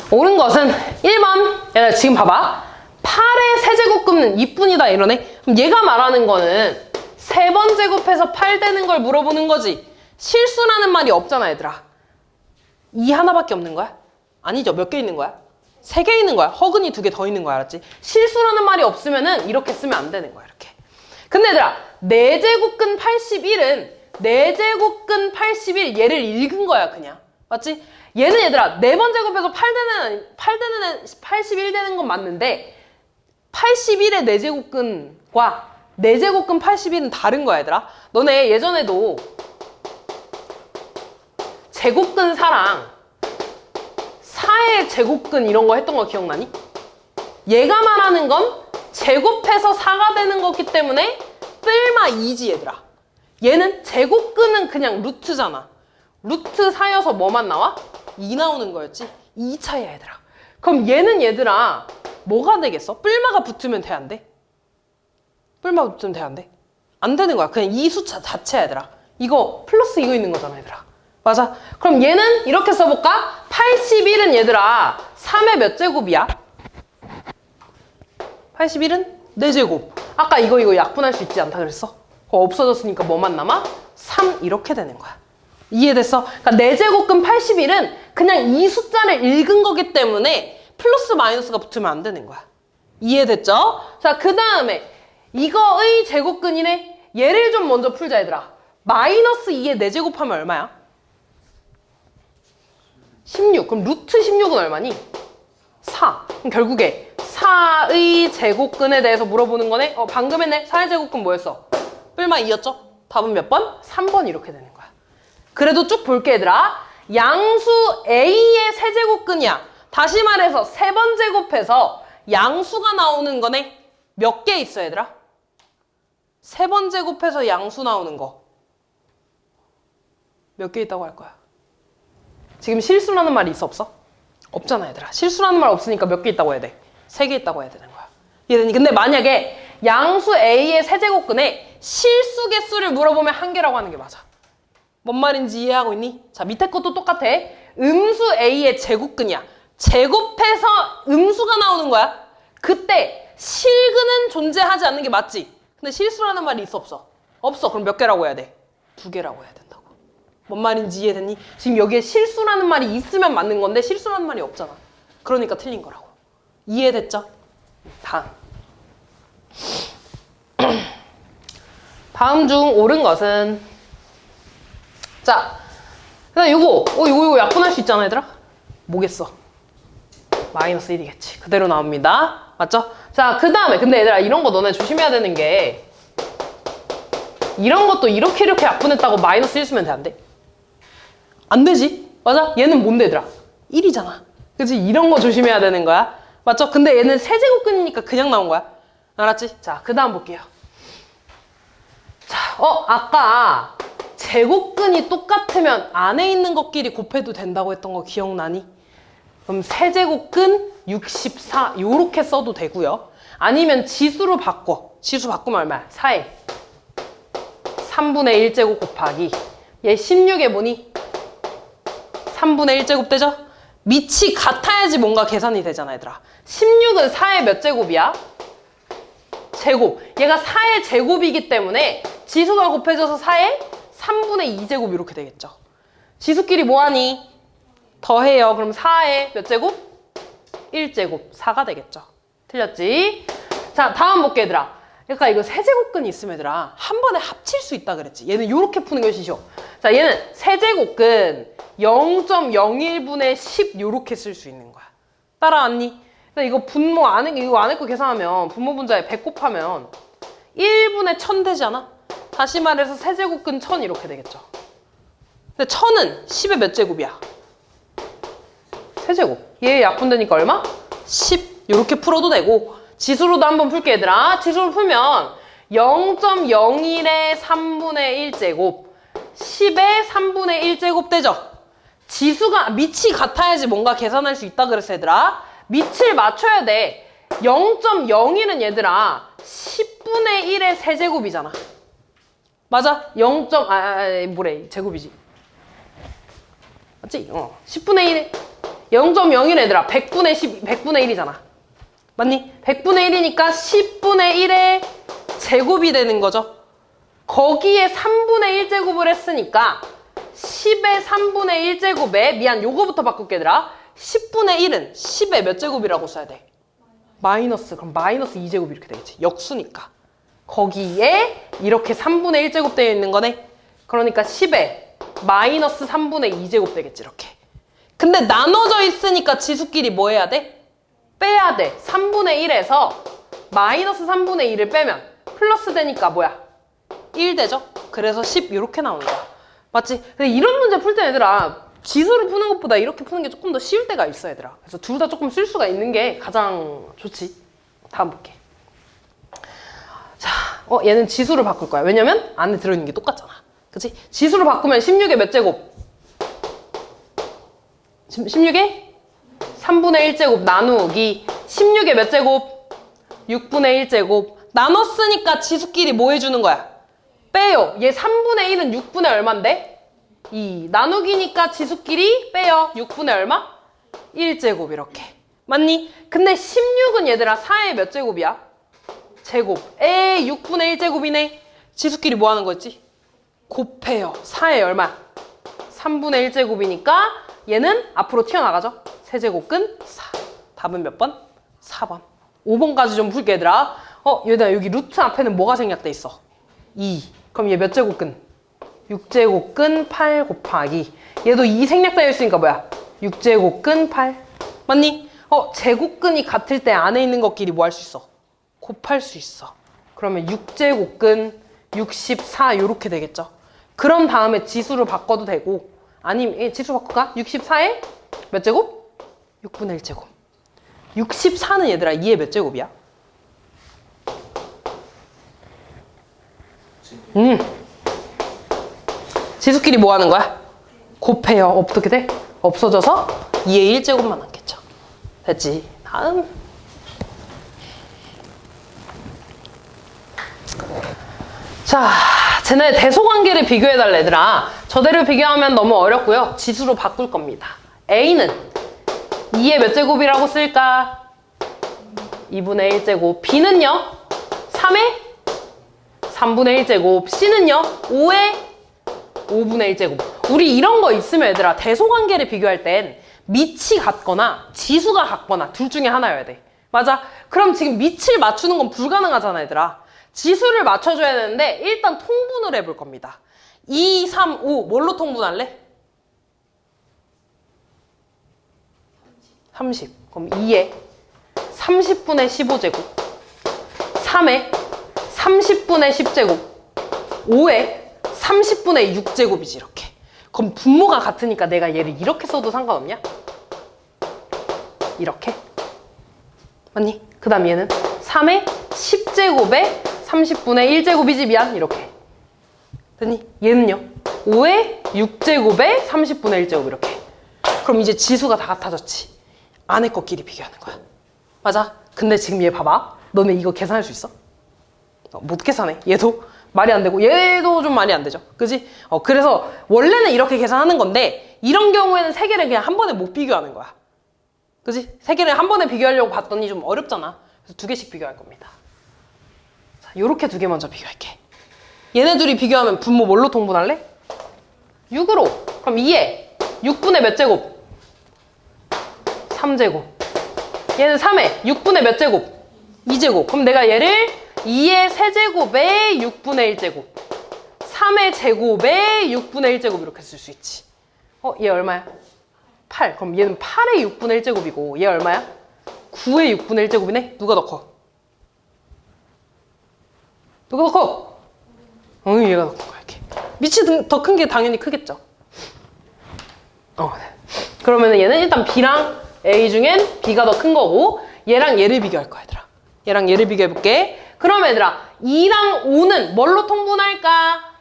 옳은 것은 1번. 얘들아 지금 봐봐. 8의 세제곱근은 2뿐이다 이러네. 그럼 얘가 말하는 거는 3번 제곱해서 8 되는 걸 물어보는 거지. 실수라는 말이 없잖아 얘들아. 2 하나밖에 없는 거야? 아니죠. 몇 개 있는 거야? 3개 있는 거야. 허근이 2개 더 있는 거야. 알았지? 실수라는 말이 없으면은 이렇게 쓰면 안 되는 거야. 이렇게. 근데 얘들아, 4제곱근 81은 4제곱근 81 얘를 읽은 거야. 그냥. 맞지? 얘는 얘들아 4번 제곱해서 81 되는 건 맞는데 81의 4제곱근과 4제곱근 81은 다른 거야. 얘들아. 너네 예전에도 제곱근 4랑 4의 제곱근 이런 거 했던 거 기억나니? 얘가 말하는 건 제곱해서 4가 되는 거기 때문에 뜰마 2지 얘들아. 얘는 제곱근은 그냥 루트잖아. 루트 4여서 뭐만 나와? 2 나오는 거였지? 2 차이야 얘들아. 그럼 얘는 얘들아 뭐가 되겠어? 뿔마가 붙으면 돼 안 돼? 뿔마가 붙으면 돼 안 돼? 안 되는 거야. 그냥 이 숫자 자체야 얘들아. 이거 플러스 이거 있는 거잖아 얘들아. 맞아. 그럼 얘는 이렇게 써볼까? 81은 얘들아 3의 몇 제곱이야? 81은 4제곱. 아까 이거 약분할 수 있지 않다 그랬어? 그거 없어졌으니까 뭐만 남아? 3 이렇게 되는 거야. 이해됐어? 그러니까 4제곱근 81은 그냥 이 숫자를 읽은 거기 때문에 플러스 마이너스가 붙으면 안 되는 거야. 이해됐죠? 자, 그 다음에 이거의 제곱근이네. 얘를 좀 먼저 풀자 얘들아. 마이너스 2에 4제곱하면 얼마야? 16. 그럼 루트 16은 얼마니? 4. 그럼 결국에 4의 제곱근에 대해서 물어보는 거네? 방금 했네. 4의 제곱근 뭐였어? 뿔마 2였죠? 답은 몇 번? 3번 이렇게 되는 거야. 그래도 쭉 볼게 얘들아. 양수 A의 세제곱근이야. 다시 말해서 3번 제곱해서 양수가 나오는 거네. 몇 개 있어 얘들아? 3번 제곱해서 양수 나오는 거 몇 개 있다고 할 거야? 지금 실수라는 말이 있어 없어? 없잖아 얘들아. 실수라는 말 없으니까 몇 개 있다고 해야 돼? 3개 있다고 해야 되는 거야. 이해되니? 근데 만약에 양수 A의 세제곱근에 실수 개수를 물어보면 1개라고 하는 게 맞아. 뭔 말인지 이해하고 있니? 자, 밑에 것도 똑같아. 음수 A의 제곱근이야. 제곱해서 음수가 나오는 거야. 그때 실근은 존재하지 않는 게 맞지? 근데 실수라는 말이 있어 없어? 없어. 그럼 몇 개라고 해야 돼? 2개라고 해야 된다고. 뭔 말인지 이해됐니? 지금 여기에 실수라는 말이 있으면 맞는 건데 실수라는 말이 없잖아. 그러니까 틀린 거라고. 이해됐죠? 다음. 다음 중 옳은 것은 자, 그다음 이거 약분할 수 있잖아 얘들아. 뭐겠어? 마이너스 1이겠지. 그대로 나옵니다. 맞죠? 자, 그 다음에 근데 얘들아 이런 거 너네 조심해야 되는 게 이런 것도 이렇게 약분했다고 마이너스 1 쓰면 돼 안 돼? 안 되지? 맞아? 얘는 뭔데 얘들아? 1이잖아. 그치? 이런 거 조심해야 되는 거야. 맞죠? 근데 얘는 세제곱근이니까 그냥 나온 거야. 알았지? 자, 그 다음 볼게요. 자, 아까 제곱근이 똑같으면 안에 있는 것끼리 곱해도 된다고 했던 거 기억나니? 그럼 세제곱근 64 요렇게 써도 되고요. 아니면 지수로 바꿔. 지수 바꾸면 얼마야? 4에 3분의 1제곱 곱하기 얘 16에 뭐니? 3분의 1제곱 되죠? 밑이 같아야지 뭔가 계산이 되잖아 얘들아. 16은 4의 몇 제곱이야? 제곱. 얘가 4의 제곱이기 때문에 지수가 곱해져서 4의 3분의 2제곱 이렇게 되겠죠. 지수끼리 뭐하니? 더해요. 그럼 4의 몇 제곱? 1제곱. 4가 되겠죠. 틀렸지? 자, 다음 볼게 얘들아. 그러니까 이거 세제곱근이 있으면 얘들아 한 번에 합칠 수 있다 그랬지. 얘는 이렇게 푸는 게 쉬워. 자, 얘는 세제곱근 0.01분의 10 요렇게 쓸 수 있는 거야. 따라왔니? 이거 분모 안에 거 계산하면 분모 분자에 100 곱하면 1분의 1000 되지 않아? 다시 말해서 세제곱근 1000 이렇게 되겠죠. 근데 1000은 10의 몇 제곱이야? 세제곱. 얘 약분되니까 얼마? 10 이렇게 풀어도 되고 지수로도 한번 풀게 얘들아. 지수로 풀면 0.01의 3분의 1제곱 10의 3분의 1제곱 되죠? 지수가 밑이 같아야지 뭔가 계산할 수 있다 그랬어 얘들아. 밑을 맞춰야 돼. 0.01은 얘들아 10분의 1의 세제곱이잖아. 맞아? 뭐래 제곱이지. 맞지? 10분의 1 0.01 얘들아 100분의 10 100분의 1이잖아. 맞니? 100분의 1이니까 10분의 1의 제곱이 되는 거죠. 거기에 3분의 1제곱을 했으니까 10의 3분의 1제곱에 미안 요거부터 바꿀게 얘들아. 10분의 1은 10의 몇 제곱이라고 써야 돼? 마이너스. 그럼 마이너스 2제곱 이렇게 되겠지. 역수니까. 거기에 이렇게 3분의 1제곱 되어 있는 거네. 그러니까 10에 마이너스 3분의 2제곱 되겠지 이렇게. 근데 나눠져 있으니까 지수끼리 뭐 해야 돼? 빼야 돼. 3분의 1에서 마이너스 3분의 2를 빼면 플러스 되니까 뭐야? 1 되죠? 그래서 10 이렇게 나오는 거야. 맞지? 근데 이런 문제 풀 때 얘들아 지수를 푸는 것보다 이렇게 푸는 게 조금 더 쉬울 때가 있어 얘들아. 그래서 둘 다 조금 쓸 수가 있는 게 가장 좋지. 다음 볼게. 자, 얘는 지수를 바꿀 거야. 왜냐면 안에 들어있는 게 똑같잖아. 그치? 지수를 바꾸면 16의 몇 제곱? 16의 3분의 1제곱 나누기 16의 몇 제곱? 6분의 1제곱. 나눴으니까 지수끼리 뭐 해주는 거야? 빼요. 얘 3분의 1은 6분의 얼만데? 2. 나누기니까 지수끼리 빼요. 6분의 얼마? 1제곱 이렇게. 맞니? 근데 16은 얘들아 4의 몇 제곱이야? 제곱. 6분의 1제곱이네. 지수끼리 뭐 하는 거였지? 곱해요. 4의 얼마? 3분의 1제곱이니까 얘는 앞으로 튀어나가죠? 세제곱근 4. 답은 몇 번? 4번. 5번까지 좀 풀게 얘들아. 얘들아 여기 루트 앞에는 뭐가 생략돼 있어? 2. 그럼 얘 몇 제곱근? 6제곱근 8 곱하기. 얘도 2 생략되어 있으니까 뭐야? 6제곱근 8. 맞니? 제곱근이 같을 때 안에 있는 것끼리 뭐 할 수 있어? 곱할 수 있어. 그러면 6제곱근 64 요렇게 되겠죠. 그런 다음에 지수를 바꿔도 되고 아니면 지수 바꿀까? 64에 몇 제곱? 6분의 1제곱. 64는 얘들아 2의 몇 제곱이야? 지수끼리 뭐 하는 거야? 곱해요. 어떻게 돼? 없어져서 2의 1제곱만 남겠죠. 됐지? 다음. 자, 쟤네 대소관계를 비교해달래 얘들아. 저대로 비교하면 너무 어렵고요. 지수로 바꿀 겁니다. A는 2의 몇 제곱이라고 쓸까? 2분의 1제곱. B는요? 3의 3분의 1제곱. C는요? 5의 5분의 1제곱. 우리 이런 거 있으면 얘들아 대소관계를 비교할 땐 밑이 같거나 지수가 같거나 둘 중에 하나여야 돼. 맞아? 그럼 지금 밑을 맞추는 건 불가능하잖아 얘들아. 지수를 맞춰줘야 되는데 일단 통분을 해볼 겁니다. 2, 3, 5 뭘로 통분할래? 30. 그럼 2에 30분의 15제곱 3에 30분의 10제곱 5에 30분의 6제곱이지 이렇게. 그럼 분모가 같으니까 내가 얘를 이렇게 써도 상관없냐? 이렇게. 맞니? 그 다음 얘는 3의 10제곱에 30분의 1제곱이지 미안 이렇게. 됐니? 얘는요? 5의 6제곱에 30분의 1제곱 이렇게. 그럼 이제 지수가 다 같아졌지. 안에 것끼리 비교하는 거야. 맞아? 근데 지금 얘 봐봐. 너네 이거 계산할 수 있어? 못 계산해. 얘도 말이 안 되고 얘도 좀 말이 안 되죠. 그지? 그래서 원래는 이렇게 계산하는 건데 이런 경우에는 세 개를 그냥 한 번에 못 비교하는 거야. 그지? 세 개를 한 번에 비교하려고 봤더니 좀 어렵잖아. 그래서 두 개씩 비교할 겁니다. 자, 요렇게 두 개 먼저 비교할게. 얘네 둘이 비교하면 분모 뭘로 통분할래? 6으로. 그럼 2에 6분의 몇 제곱? 3제곱. 얘는 3에 6분의 몇 제곱? 2제곱. 그럼 내가 얘를 2의 세제곱에 6분의 1제곱 3의 제곱에 6분의 1제곱 이렇게 쓸 수 있지. 얘 얼마야? 8. 그럼 얘는 8의 6분의 1제곱이고 얘 얼마야? 9의 6분의 1제곱이네? 누가 더 커? 누가 더 커? 얘가 더 큰 거야 이렇게. 밑이 더 큰 게 당연히 크겠죠. 네. 그러면 얘는 일단 B랑 A 중엔 B가 더 큰 거고 얘랑 얘를 비교할 거야 얘들아. 얘랑 얘를 비교해볼게. 그럼 얘들아 2랑 5는 뭘로 통분할까?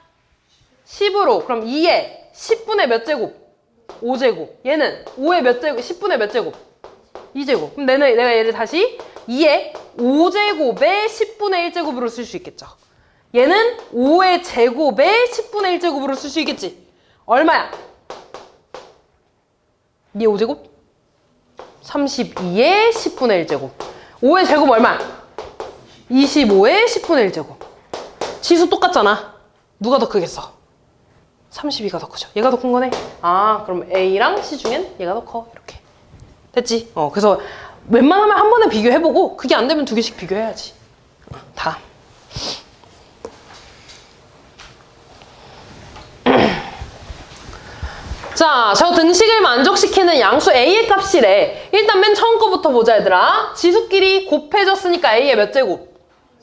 10으로. 그럼 2에 10분의 몇 제곱? 5제곱. 얘는 5의 몇 제곱? 10분의 몇 제곱? 2제곱. 그럼 내가 얘를 다시 2의 5제곱에 10분의 1제곱으로 쓸 수 있겠죠. 얘는 5의 제곱에 10분의 1제곱으로 쓸 수 있겠지. 얼마야? 2의 5제곱? 32의 10분의 1제곱. 5의 제곱 얼마야? 25의 10분의 1제곱. 지수 똑같잖아. 누가 더 크겠어? 32가 더 크죠. 얘가 더 큰 거네. 아, 그럼 A랑 C 중엔 얘가 더 커. 이렇게. 됐지? 그래서 웬만하면 한 번에 비교해보고 그게 안 되면 두 개씩 비교해야지. 다음. 자, 저 등식을 만족시키는 양수 A의 값이래. 일단 맨 처음 거부터 보자, 얘들아. 지수끼리 곱해졌으니까 A의 몇 제곱?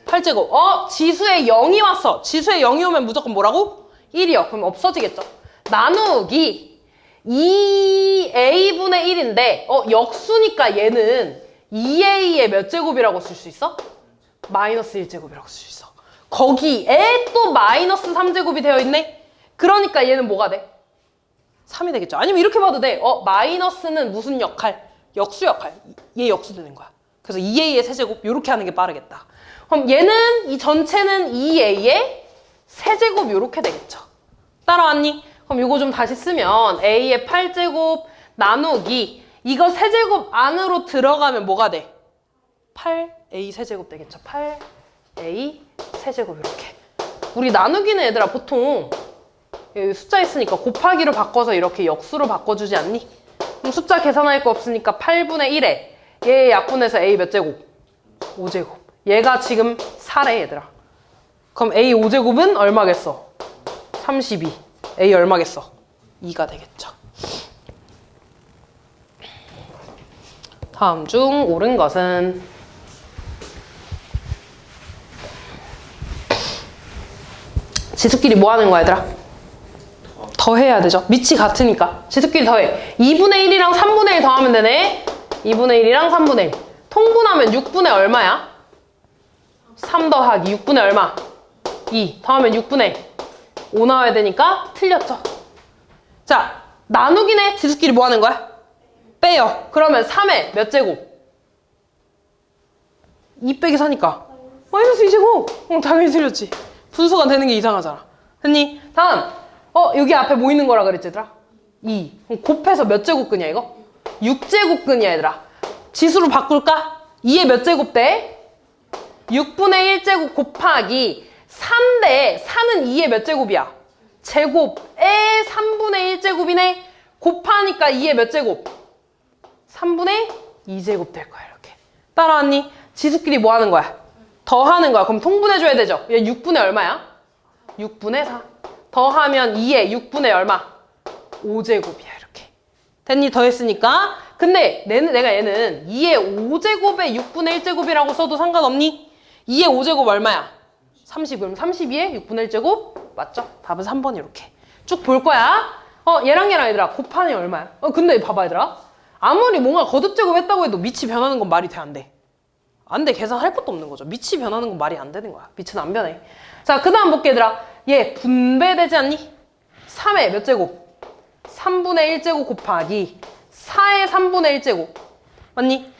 8제곱. 지수에 0이 왔어. 지수에 0이 오면 무조건 뭐라고? 1이요. 그럼 없어지겠죠. 나누기 2A분의 1인데 역수니까 얘는 2A의 몇 제곱이라고 쓸 수 있어? 마이너스 1제곱이라고 쓸 수 있어. 거기에 또 마이너스 3제곱이 되어 있네? 그러니까 얘는 뭐가 돼? 3이 되겠죠. 아니면 이렇게 봐도 돼. 마이너스는 무슨 역할? 역수 역할. 얘 역수 되는 거야. 그래서 2A의 세제곱 이렇게 하는 게 빠르겠다. 그럼 얘는 이 전체는 2A의 세제곱 이렇게 되겠죠. 따라왔니? 그럼 이거 좀 다시 쓰면 A의 8제곱 나누기 이거 세제곱 안으로 들어가면 뭐가 돼? 8A 세제곱 되겠죠. 8A 세제곱 이렇게. 우리 나누기는 얘들아 보통 여기 숫자 있으니까 곱하기로 바꿔서 이렇게 역수로 바꿔주지 않니? 그럼 숫자 계산할 거 없으니까 8분의 1에 얘 약분해서 A 몇 제곱? 5제곱. 얘가 지금 4래 얘들아. 그럼 A 5제곱은 얼마겠어? 32. A 얼마겠어? 2가 되겠죠. 다음 중 옳은 것은 지수끼리 뭐 하는 거야 얘들아? 더해야 되죠. 밑이 같으니까. 지수끼리 더해. 2분의 1이랑 3분의 1 더하면 되네. 2분의 1이랑 3분의 1. 통분하면 6분의 얼마야? 3 더하기 6분의 얼마? 2. 더하면 6분의 5 나와야 되니까 틀렸죠. 자, 나누기네. 지수끼리 뭐 하는 거야? 빼요. 그러면 3의 몇 제곱? 2 빼기 4니까. 마이너스 2제곱. 당연히 틀렸지. 분수가 되는 게 이상하잖아. 됐니? 다음. 여기 앞에 뭐 있는 거라 그랬지, 얘들아? 2. 그럼 곱해서 몇 제곱근이야, 이거? 6제곱근이야, 얘들아. 지수로 바꿀까? 2의 몇 제곱 돼? 6분의 1제곱 곱하기 3대 4는 2의 몇 제곱이야? 제곱에 3분의 1제곱이네? 곱하니까 2의 몇 제곱? 3분의 2제곱 될 거야, 이렇게. 따라왔니? 지수끼리 뭐 하는 거야? 더하는 거야. 그럼 통분해줘야 되죠? 얘 6분의 얼마야? 6분의 4. 더하면 2에 6분의 얼마? 5제곱이야 이렇게. 됐니? 더했으니까. 근데 내가 얘는 2의 5제곱에 6분의 1제곱이라고 써도 상관없니? 2의 5제곱 얼마야? 30. 그럼 32에 6분의 1제곱? 맞죠? 답은 3번 이렇게. 쭉 볼 거야. 얘랑 얘들아 곱하니 얼마야? 근데 봐봐 얘들아. 아무리 뭔가 거듭제곱 했다고 해도 밑이 변하는 건 말이 돼 안 돼? 안 돼. 계산할 것도 없는 거죠. 밑이 변하는 건 말이 안 되는 거야. 밑은 안 변해. 자, 그 다음 볼게 얘들아. 얘 분배되지 않니? 3의 몇 제곱? 3분의 1제곱 곱하기 4의 3분의 1제곱. 맞니?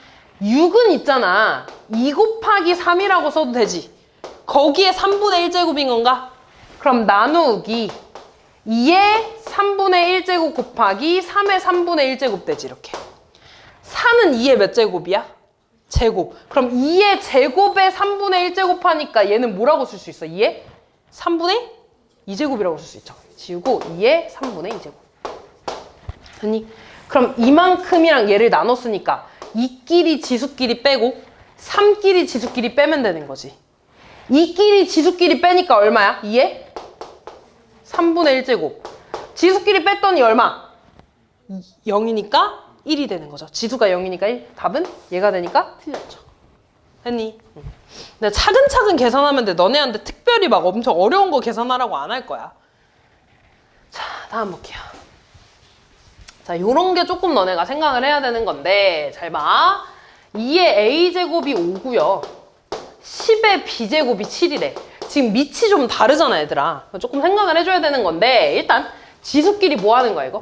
6은 있잖아. 2 곱하기 3이라고 써도 되지. 거기에 3분의 1제곱인 건가? 그럼 나누기 2의 3분의 1제곱 곱하기 3의 3분의 1제곱 되지 이렇게. 4는 2의 몇 제곱이야? 제곱. 그럼 2의 제곱에 3분의 1제곱 하니까 얘는 뭐라고 쓸 수 있어? 2의 3분의 2제곱이라고 쓸 수 있죠. 지우고 2의 3분의 2제곱. 됐니? 그럼 이만큼이랑 얘를 나눴으니까 2끼리 지수끼리 빼고 3끼리 지수끼리 빼면 되는 거지. 2끼리 지수끼리 빼니까 얼마야? 2의 3분의 1제곱. 지수끼리 뺐더니 얼마? 0이니까 1이 되는 거죠. 지수가 0이니까 1. 답은 얘가 되니까 틀렸죠. 됐니? 근데 차근차근 계산하면 돼. 너네한테 특별히 막 엄청 어려운 거 계산하라고 안 할 거야. 자, 다음 볼게요. 자, 요런 게 조금 너네가 생각을 해야 되는 건데 잘 봐. 2의 a제곱이 5고요. 10의 b제곱이 7이래. 지금 밑이 좀 다르잖아, 얘들아. 조금 생각을 해줘야 되는 건데 일단 지수끼리 뭐 하는 거야, 이거?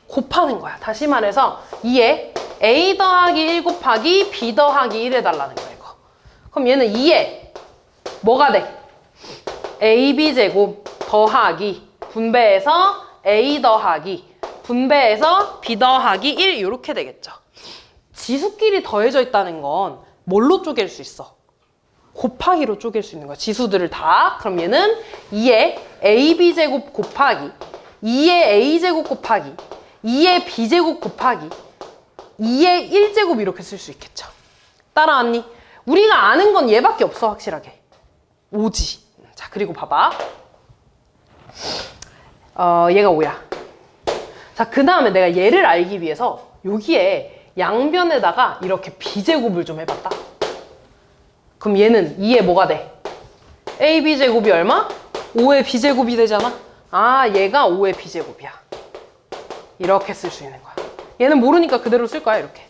곱하는 거야. 다시 말해서 2에 a 더하기 1 곱하기 b 더하기 1 해달라는 거야, 이거. 그럼 얘는 2에 뭐가 돼? ab제곱 더하기 분배해서 a 더하기 분배해서 b 더하기 1 이렇게 되겠죠. 지수끼리 더해져 있다는 건 뭘로 쪼갤 수 있어? 곱하기로 쪼갤 수 있는 거야. 지수들을 다. 그럼 얘는 2에 ab제곱 곱하기 2의 a제곱 곱하기 2의 b제곱 곱하기 2의 1제곱 이렇게 쓸 수 있겠죠. 따라왔니? 우리가 아는 건 얘밖에 없어, 확실하게. 5지. 자, 그리고 봐봐. 얘가 5야. 자, 그 다음에 내가 얘를 알기 위해서 여기에 양변에다가 이렇게 b제곱을 좀 해봤다. 그럼 얘는 2의 뭐가 돼? ab제곱이 얼마? 5의 b제곱이 되잖아. 아, 얘가 5의 b제곱이야. 이렇게 쓸 수 있는 거야. 얘는 모르니까 그대로 쓸 거야, 이렇게.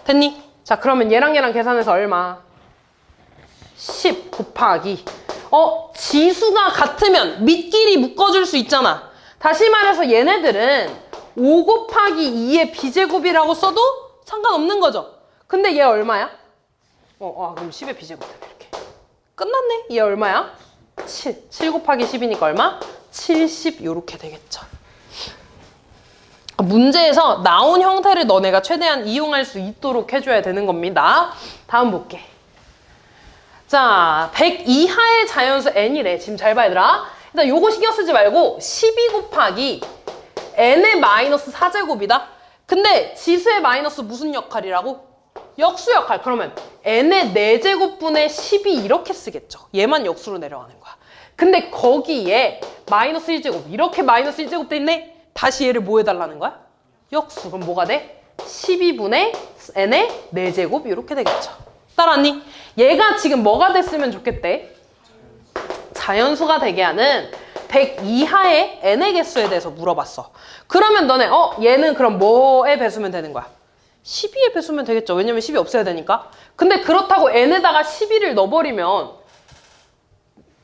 됐니? 자, 그러면 얘랑 얘랑 계산해서 얼마? 10 곱하기. 지수가 같으면 밑끼리 묶어줄 수 있잖아. 다시 말해서 얘네들은 5 곱하기 2의 b제곱이라고 써도 상관없는 거죠. 근데 얘 얼마야? 그럼 10의 b제곱 이렇게. 끝났네. 얘 얼마야? 7. 7 곱하기 10이니까 얼마? 70 요렇게 되겠죠. 문제에서 나온 형태를 너네가 최대한 이용할 수 있도록 해줘야 되는 겁니다. 다음 볼게. 자, 100 이하의 자연수 n이래. 지금 잘 봐, 얘들아. 일단 요거 신경 쓰지 말고 12 곱하기 n의 마이너스 4제곱이다. 근데 지수의 마이너스 무슨 역할이라고? 역수 역할. 그러면 n의 4제곱분의 12 이렇게 쓰겠죠. 얘만 역수로 내려가는 거야. 근데 거기에 마이너스 1제곱 이렇게 마이너스 1제곱 돼 있네. 다시 얘를 뭐 해달라는 거야? 역수. 그럼 뭐가 돼? 12분의 n의 4제곱 이렇게 되겠죠. 따라왔니? 얘가 지금 뭐가 됐으면 좋겠대? 자연수가 되게 하는 100 이하의 n의 개수에 대해서 물어봤어. 그러면 너네 얘는 그럼 뭐에 배수면 되는 거야? 12에 배수면 되겠죠. 왜냐면 10이 없어야 되니까. 근데 그렇다고 n에다가 12를 넣어버리면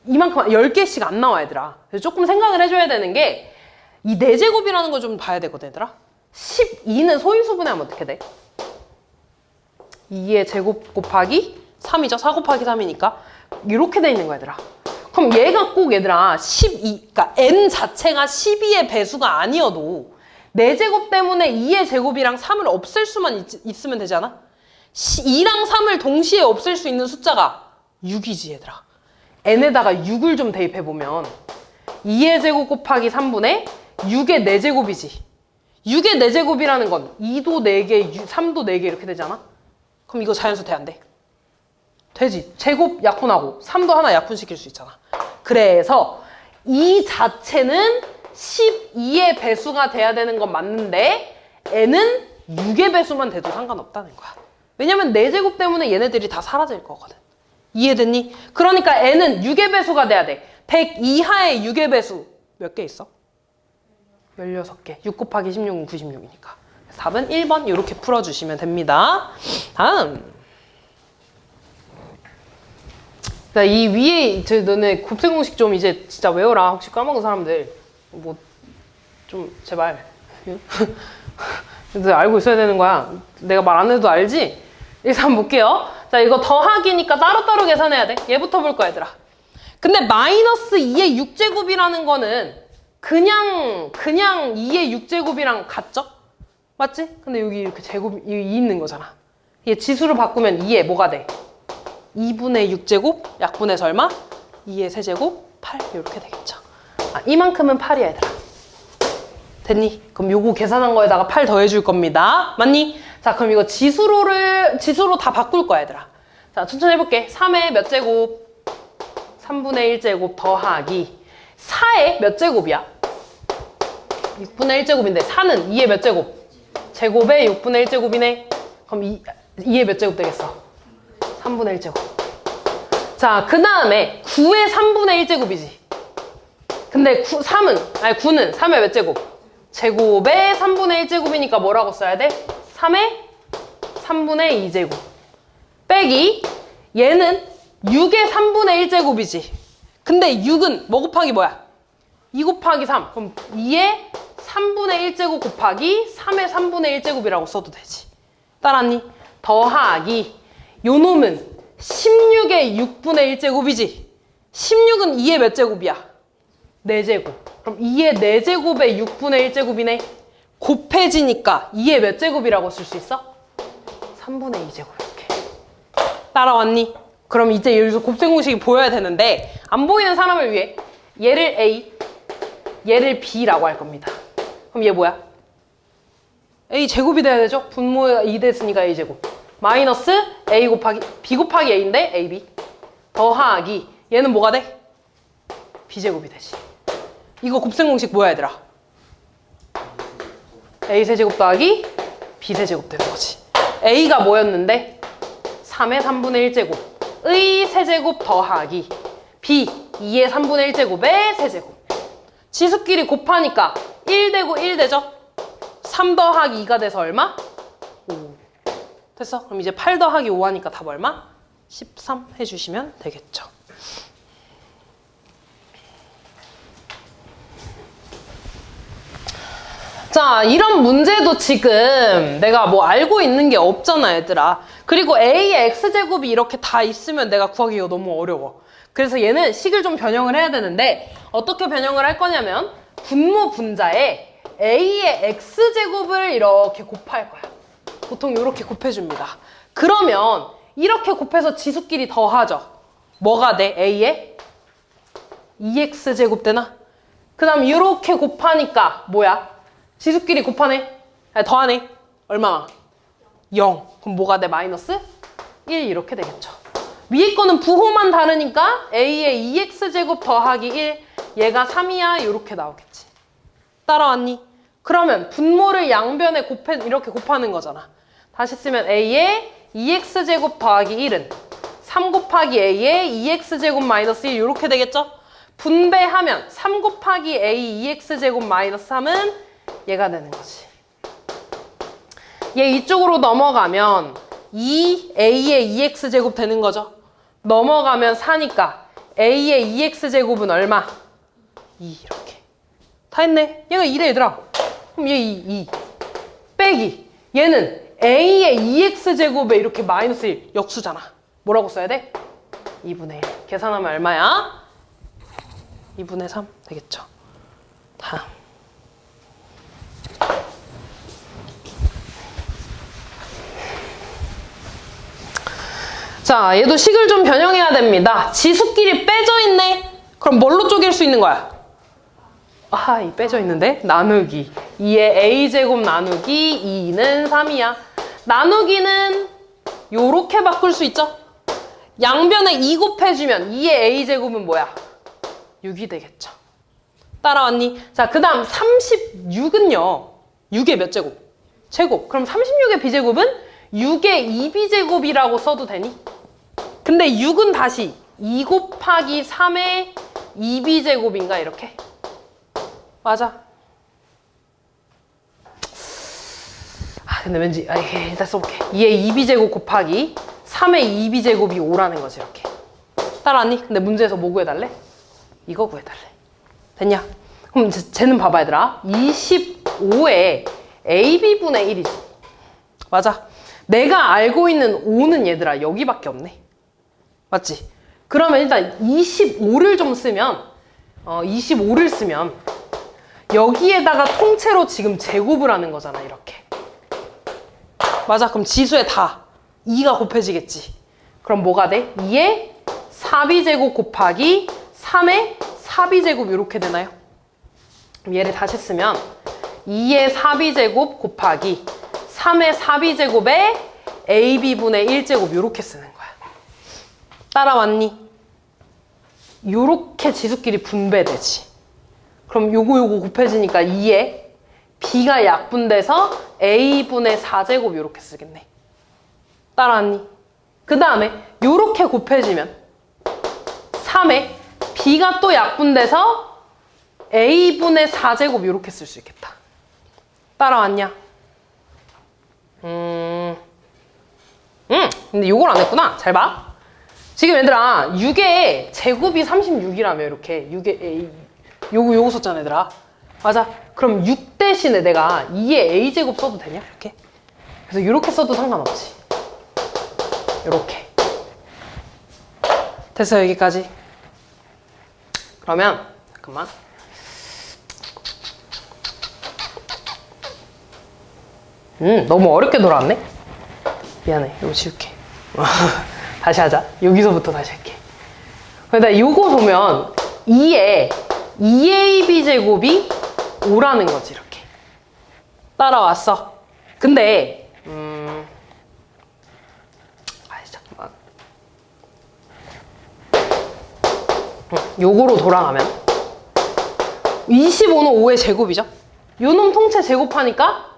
이만큼 10개씩 안 나와, 얘들아. 그래서 조금 생각을 해줘야 되는 게 이 4제곱이라는 걸 좀 봐야 되거든, 얘들아. 12는 소인수분해 하면 어떻게 돼? 2의 제곱 곱하기 3이죠. 4 곱하기 3이니까. 이렇게 돼 있는 거야, 얘들아. 그럼 얘가 꼭 얘들아 12, 그러니까 n 자체가 12의 배수가 아니어도 4제곱 때문에 2의 제곱이랑 3을 없앨 수만 있으면 되지 않아? 2랑 3을 동시에 없앨 수 있는 숫자가 6이지, 얘들아. n에다가 6을 좀 대입해보면 2의 제곱 곱하기 3분의 6의 4제곱이지. 6의 4제곱이라는 건 2도 4개, 3도 4개 이렇게 되지 않아? 그럼 이거 자연수 돼, 안 돼? 되지. 제곱 약분하고 3도 하나 약분시킬 수 있잖아. 그래서 이 자체는 12의 배수가 돼야 되는 건 맞는데 n은 6의 배수만 돼도 상관없다는 거야. 왜냐면 4제곱 때문에 얘네들이 다 사라질 거거든. 이해됐니? 그러니까 n은 6의 배수가 돼야 돼. 100 이하의 6의 배수 몇 개 있어? 16개. 6 곱하기 16은 96이니까. 답은 1번 이렇게 풀어주시면 됩니다. 다음. 자, 이 위에 너네 곱셈 공식 좀 이제 진짜 외워라. 혹시 까먹은 사람들. 뭐 좀 제발. 알고 있어야 되는 거야. 내가 말 안 해도 알지? 일단 볼게요. 자, 이거 더하기니까 따로따로 계산해야 돼. 얘부터 볼 거야, 얘들아. 근데 마이너스 2의 6제곱이라는 거는 그냥 2의 6제곱이랑 같죠? 맞지? 근데 여기 이렇게 제곱이 2 있는 거잖아. 얘 지수로 바꾸면 2에 뭐가 돼? 2분의 6제곱 약분해서 얼마? 2의 세제곱 8 이렇게 되겠죠. 이만큼은 8이야, 얘들아. 됐니? 그럼 요거 계산한 거에다가 8 더해줄 겁니다. 맞니? 자, 그럼 이거 지수로 다 바꿀 거야, 얘들아. 자, 천천히 해볼게. 3의 몇 제곱? 3분의 1제곱 더하기 4의 몇 제곱이야? 6분의 1제곱인데 4는 2의 몇 제곱? 제곱에 6분의 1제곱이네. 그럼 2의 몇 제곱 되겠어? 3분의 1제곱. 자, 그 다음에 9의 3분의 1제곱이지. 근데 9는 3의 몇 제곱? 제곱에 3분의 1제곱이니까 뭐라고 써야 돼? 3의 3분의 2제곱. 빼기 얘는 6의 3분의 1제곱이지. 근데 6은 뭐 곱하기 뭐야? 2 곱하기 3. 그럼 2의 3분의 1제곱 곱하기 3의 3분의 1제곱이라고 써도 되지. 따랐니? 더하기 요 놈은 16의 6분의 1제곱이지. 16은 2의 몇 제곱이야? 4제곱. 그럼 2의 4제곱의 6분의 1제곱이네. 곱해지니까 2의 몇 제곱이라고 쓸 수 있어? 3분의 2제곱 이렇게. 따라왔니? 그럼 이제 여기서 곱셈 공식이 보여야 되는데 안 보이는 사람을 위해 얘를 A, 얘를 b라고 할 겁니다. 그럼 얘 뭐야? a 제곱이 돼야 되죠? 분모가 2 됐으니까 a 제곱. 마이너스 a 곱하기 b 곱하기 a인데 ab 더하기 얘는 뭐가 돼? b 제곱이 되지. 이거 곱셈 공식 뭐야 얘들아? a 세제곱 더하기 b 세제곱 되는 거지. a가 뭐였는데? 3의 3분의 1제곱 의 세제곱 더하기 b 2의 3분의 1제곱의 세제곱. 지수끼리 곱하니까 1 되고 1 되죠? 3 더하기 2가 돼서 얼마? 5. 됐어? 그럼 이제 8 더하기 5 하니까 답 얼마? 13 해주시면 되겠죠. 자, 이런 문제도 지금 내가 뭐 알고 있는 게 없잖아, 얘들아. 그리고 a의 x제곱이 이렇게 다 있으면 내가 구하기가 너무 어려워. 그래서 얘는 식을 좀 변형을 해야 되는데 어떻게 변형을 할 거냐면 분모 분자에 a의 x제곱을 이렇게 곱할 거야. 보통 이렇게 곱해줍니다. 그러면 이렇게 곱해서 지수끼리 더하죠. 뭐가 돼? a의 2x제곱 되나? 그 다음 이렇게 곱하니까 뭐야? 지수끼리 곱하네? 아니, 더하네? 얼마나? 0. 그럼 뭐가 돼? 마이너스 1 이렇게 되겠죠. 위에 거는 부호만 다르니까 a의 2x제곱 더하기 1 얘가 3이야 이렇게 나오겠지. 따라왔니? 그러면 분모를 양변에 이렇게 곱하는 거잖아. 다시 쓰면 a의 2x제곱 더하기 1은 3 곱하기 a의 2x제곱 마이너스 1 이렇게 되겠죠? 분배하면 3 곱하기 a 2x제곱 마이너스 3은 얘가 되는 거지. 얘 이쪽으로 넘어가면 2a의 2x제곱 되는 거죠. 넘어가면 4니까 a의 2x제곱은 얼마? 2 이렇게. 다 했네. 얘가 2래 얘들아. 그럼 얘 2. 빼기. 얘는 a의 2x제곱에 이렇게 마이너스 1 역수잖아. 뭐라고 써야 돼? 2분의 1. 계산하면 얼마야? 2분의 3 되겠죠. 다음. 자, 얘도 식을 좀 변형해야 됩니다. 지수끼리 빼져 있네? 그럼 뭘로 쪼갤 수 있는 거야? 아, 이 빼져 있는데? 나누기. 2의 a제곱 나누기 2는 3이야. 나누기는 요렇게 바꿀 수 있죠? 양변에 2 곱해주면 2의 a제곱은 뭐야? 6이 되겠죠. 따라왔니? 자, 그 다음 36은요. 6의 몇 제곱? 제곱. 그럼 36의 b제곱은 6의 2b제곱이라고 써도 되니? 근데 6은 다시 2 곱하기 3의 2b제곱인가 이렇게? 맞아. 아 근데 왠지 일단 써볼게. 2의 2b제곱 곱하기 3의 2b제곱이 5라는 거지 이렇게. 따라왔니? 근데 문제에서 뭐 구해달래? 이거 구해달래. 됐냐? 그럼 쟤는 봐봐 얘들아. 25에 ab분의 1이지. 맞아. 내가 알고 있는 5는 얘들아 여기밖에 없네. 맞지? 그러면 일단 25를 좀 쓰면 25를 쓰면 여기에다가 통째로 지금 제곱을 하는 거잖아 이렇게. 맞아. 그럼 지수에 다 2가 곱해지겠지. 그럼 뭐가 돼? 2의 4b제곱 곱하기 3의 4b제곱 이렇게 되나요? 얘를 다시 쓰면 2의 4b제곱 곱하기 3의 4b제곱에 ab분의 1제곱 이렇게 쓰는 거야. 따라왔니? 요렇게 지수끼리 분배되지. 그럼 요거 곱해지니까 2에 b가 약분돼서 a분의 4제곱 이렇게 쓰겠네. 따라왔니? 그 다음에 요렇게 곱해지면 3에 b가 또 약분돼서 a분의 4제곱 이렇게 쓸 수 있겠다. 따라왔냐? 근데 요걸 안 했구나. 잘 봐. 지금 얘들아 6의 제곱이 36이라며 이렇게 6의 a 요거 썼잖아 얘들아. 맞아. 그럼 6 대신에 내가 2의 a제곱 써도 되냐? 이렇게. 그래서 이렇게 써도 상관없지. 이렇게. 됐어 여기까지. 그러면 잠깐만. 너무 어렵게 돌아왔네? 미안해. 이거 지울게. 다시 하자. 여기서부터 다시 할게. 근데 요거 보면 2에 2ab 제곱이 5라는 거지. 이렇게 따라왔어. 근데 잠깐만. 요거로 돌아가면 25는 5의 제곱이죠. 요놈 통째 제곱하니까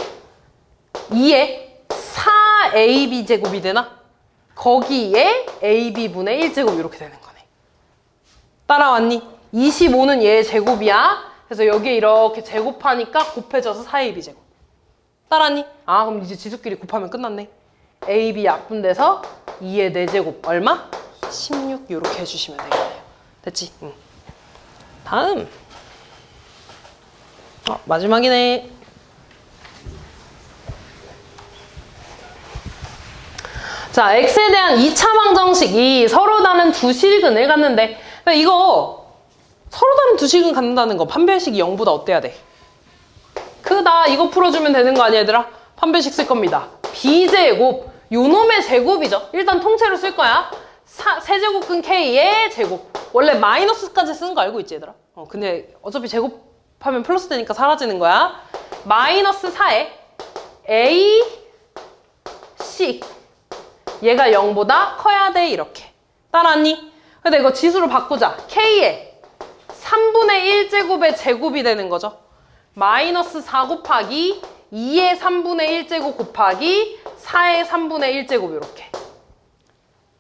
2에 4ab 제곱이 되나? 거기에 ab분의 1제곱 이렇게 되는 거네. 따라왔니? 25는 얘의 제곱이야. 그래서 여기에 이렇게 제곱하니까 곱해져서 4ab 제곱. 따라왔니? 아, 그럼 이제 지수끼리 곱하면 끝났네. ab 약분돼서 2의 4제곱 얼마? 16 이렇게 해주시면 되겠네요. 됐지? 응. 다음. 마지막이네. 자, x에 대한 2차 방정식이 서로 다른 두 실근을 갖는데, 이거 서로 다른 두 실근 갖는다는 거 판별식이 0보다 어때야 돼? 크다. 이거 풀어주면 되는 거 아니야, 얘들아? 판별식 쓸 겁니다. b제곱, 요놈의 제곱이죠. 일단 통째로 쓸 거야. 세제곱근 k의 제곱. 원래 마이너스까지 쓰는 거 알고 있지, 얘들아? 근데 어차피 제곱하면 플러스 되니까 사라지는 거야. 마이너스 4에 a, c. 얘가 0보다 커야 돼. 이렇게. 따라왔니? 근데 이거 지수로 바꾸자. k의 3분의 1제곱의 제곱이 되는 거죠. 마이너스 4 곱하기 2의 3분의 1제곱 곱하기 4의 3분의 1제곱 이렇게.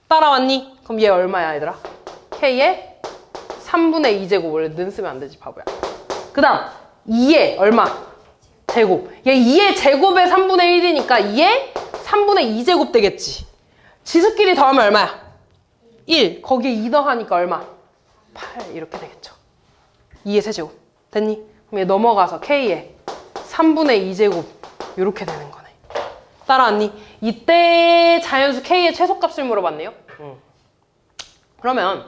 따라왔니? 그럼 얘 얼마야, 얘들아? k의 3분의 2제곱. 원래 는 쓰면 안 되지, 바보야. 그 다음 2의 얼마? 제곱. 얘 2의 제곱의 3분의 1이니까 2의 3분의 2제곱 되겠지. 지수끼리 더하면 얼마야? 1. 거기에 2 더하니까 얼마? 8 이렇게 되겠죠. 2의 세제곱. 됐니? 그럼 얘 넘어가서 k의 3분의 2제곱 이렇게 되는 거네. 따라왔니? 이때 자연수 k의 최소값을 물어봤네요. 그러면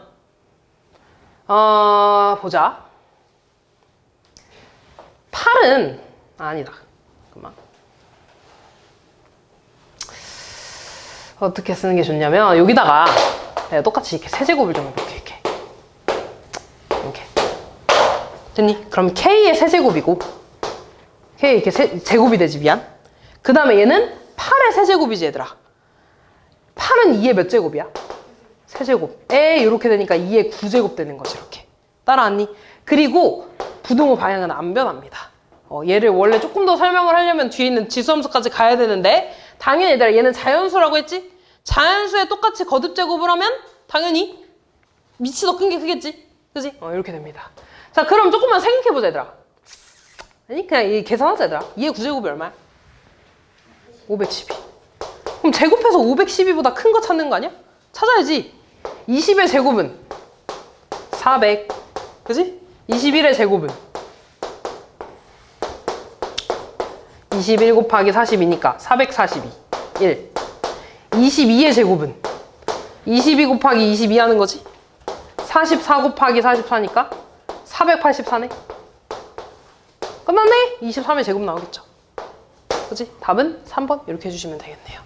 보자. 8은 아니다. 잠깐만. 어떻게 쓰는 게 좋냐면 여기다가 내가 똑같이 이렇게 세제곱을 좀 해볼게. 이렇게. 됐니? 그럼 k의 세제곱이고 k 이렇게 제곱이 되지. 미안. 그 다음에 얘는 8의 세제곱이지, 얘들아. 8은 2의 몇 제곱이야? 세제곱. 이렇게 되니까 2의 9제곱 되는 거지. 이렇게. 따라왔니? 그리고 부등호 방향은 안 변합니다. 얘를 원래 조금 더 설명을 하려면 뒤에 있는 지수함수까지 가야 되는데, 당연히 얘들아 얘는 자연수라고 했지? 자연수에 똑같이 거듭제곱을 하면 당연히 밑이 더 큰 게 크겠지? 그지? 이렇게 됩니다. 자, 그럼 조금만 생각해보자, 얘들아. 아니, 그냥 이 계산하자, 얘들아. 2의 9제곱이 얼마야? 512. 그럼 제곱해서 512보다 큰 거 찾는 거 아니야? 찾아야지. 20의 제곱은 400. 그지? 21의 제곱은 21 곱하기 40이니까 442. 1. 22의 제곱은 22 곱하기 22 하는 거지? 44 곱하기 44니까 484네? 끝났네? 23의 제곱 나오겠죠? 그치? 답은 3번 이렇게 해주시면 되겠네요.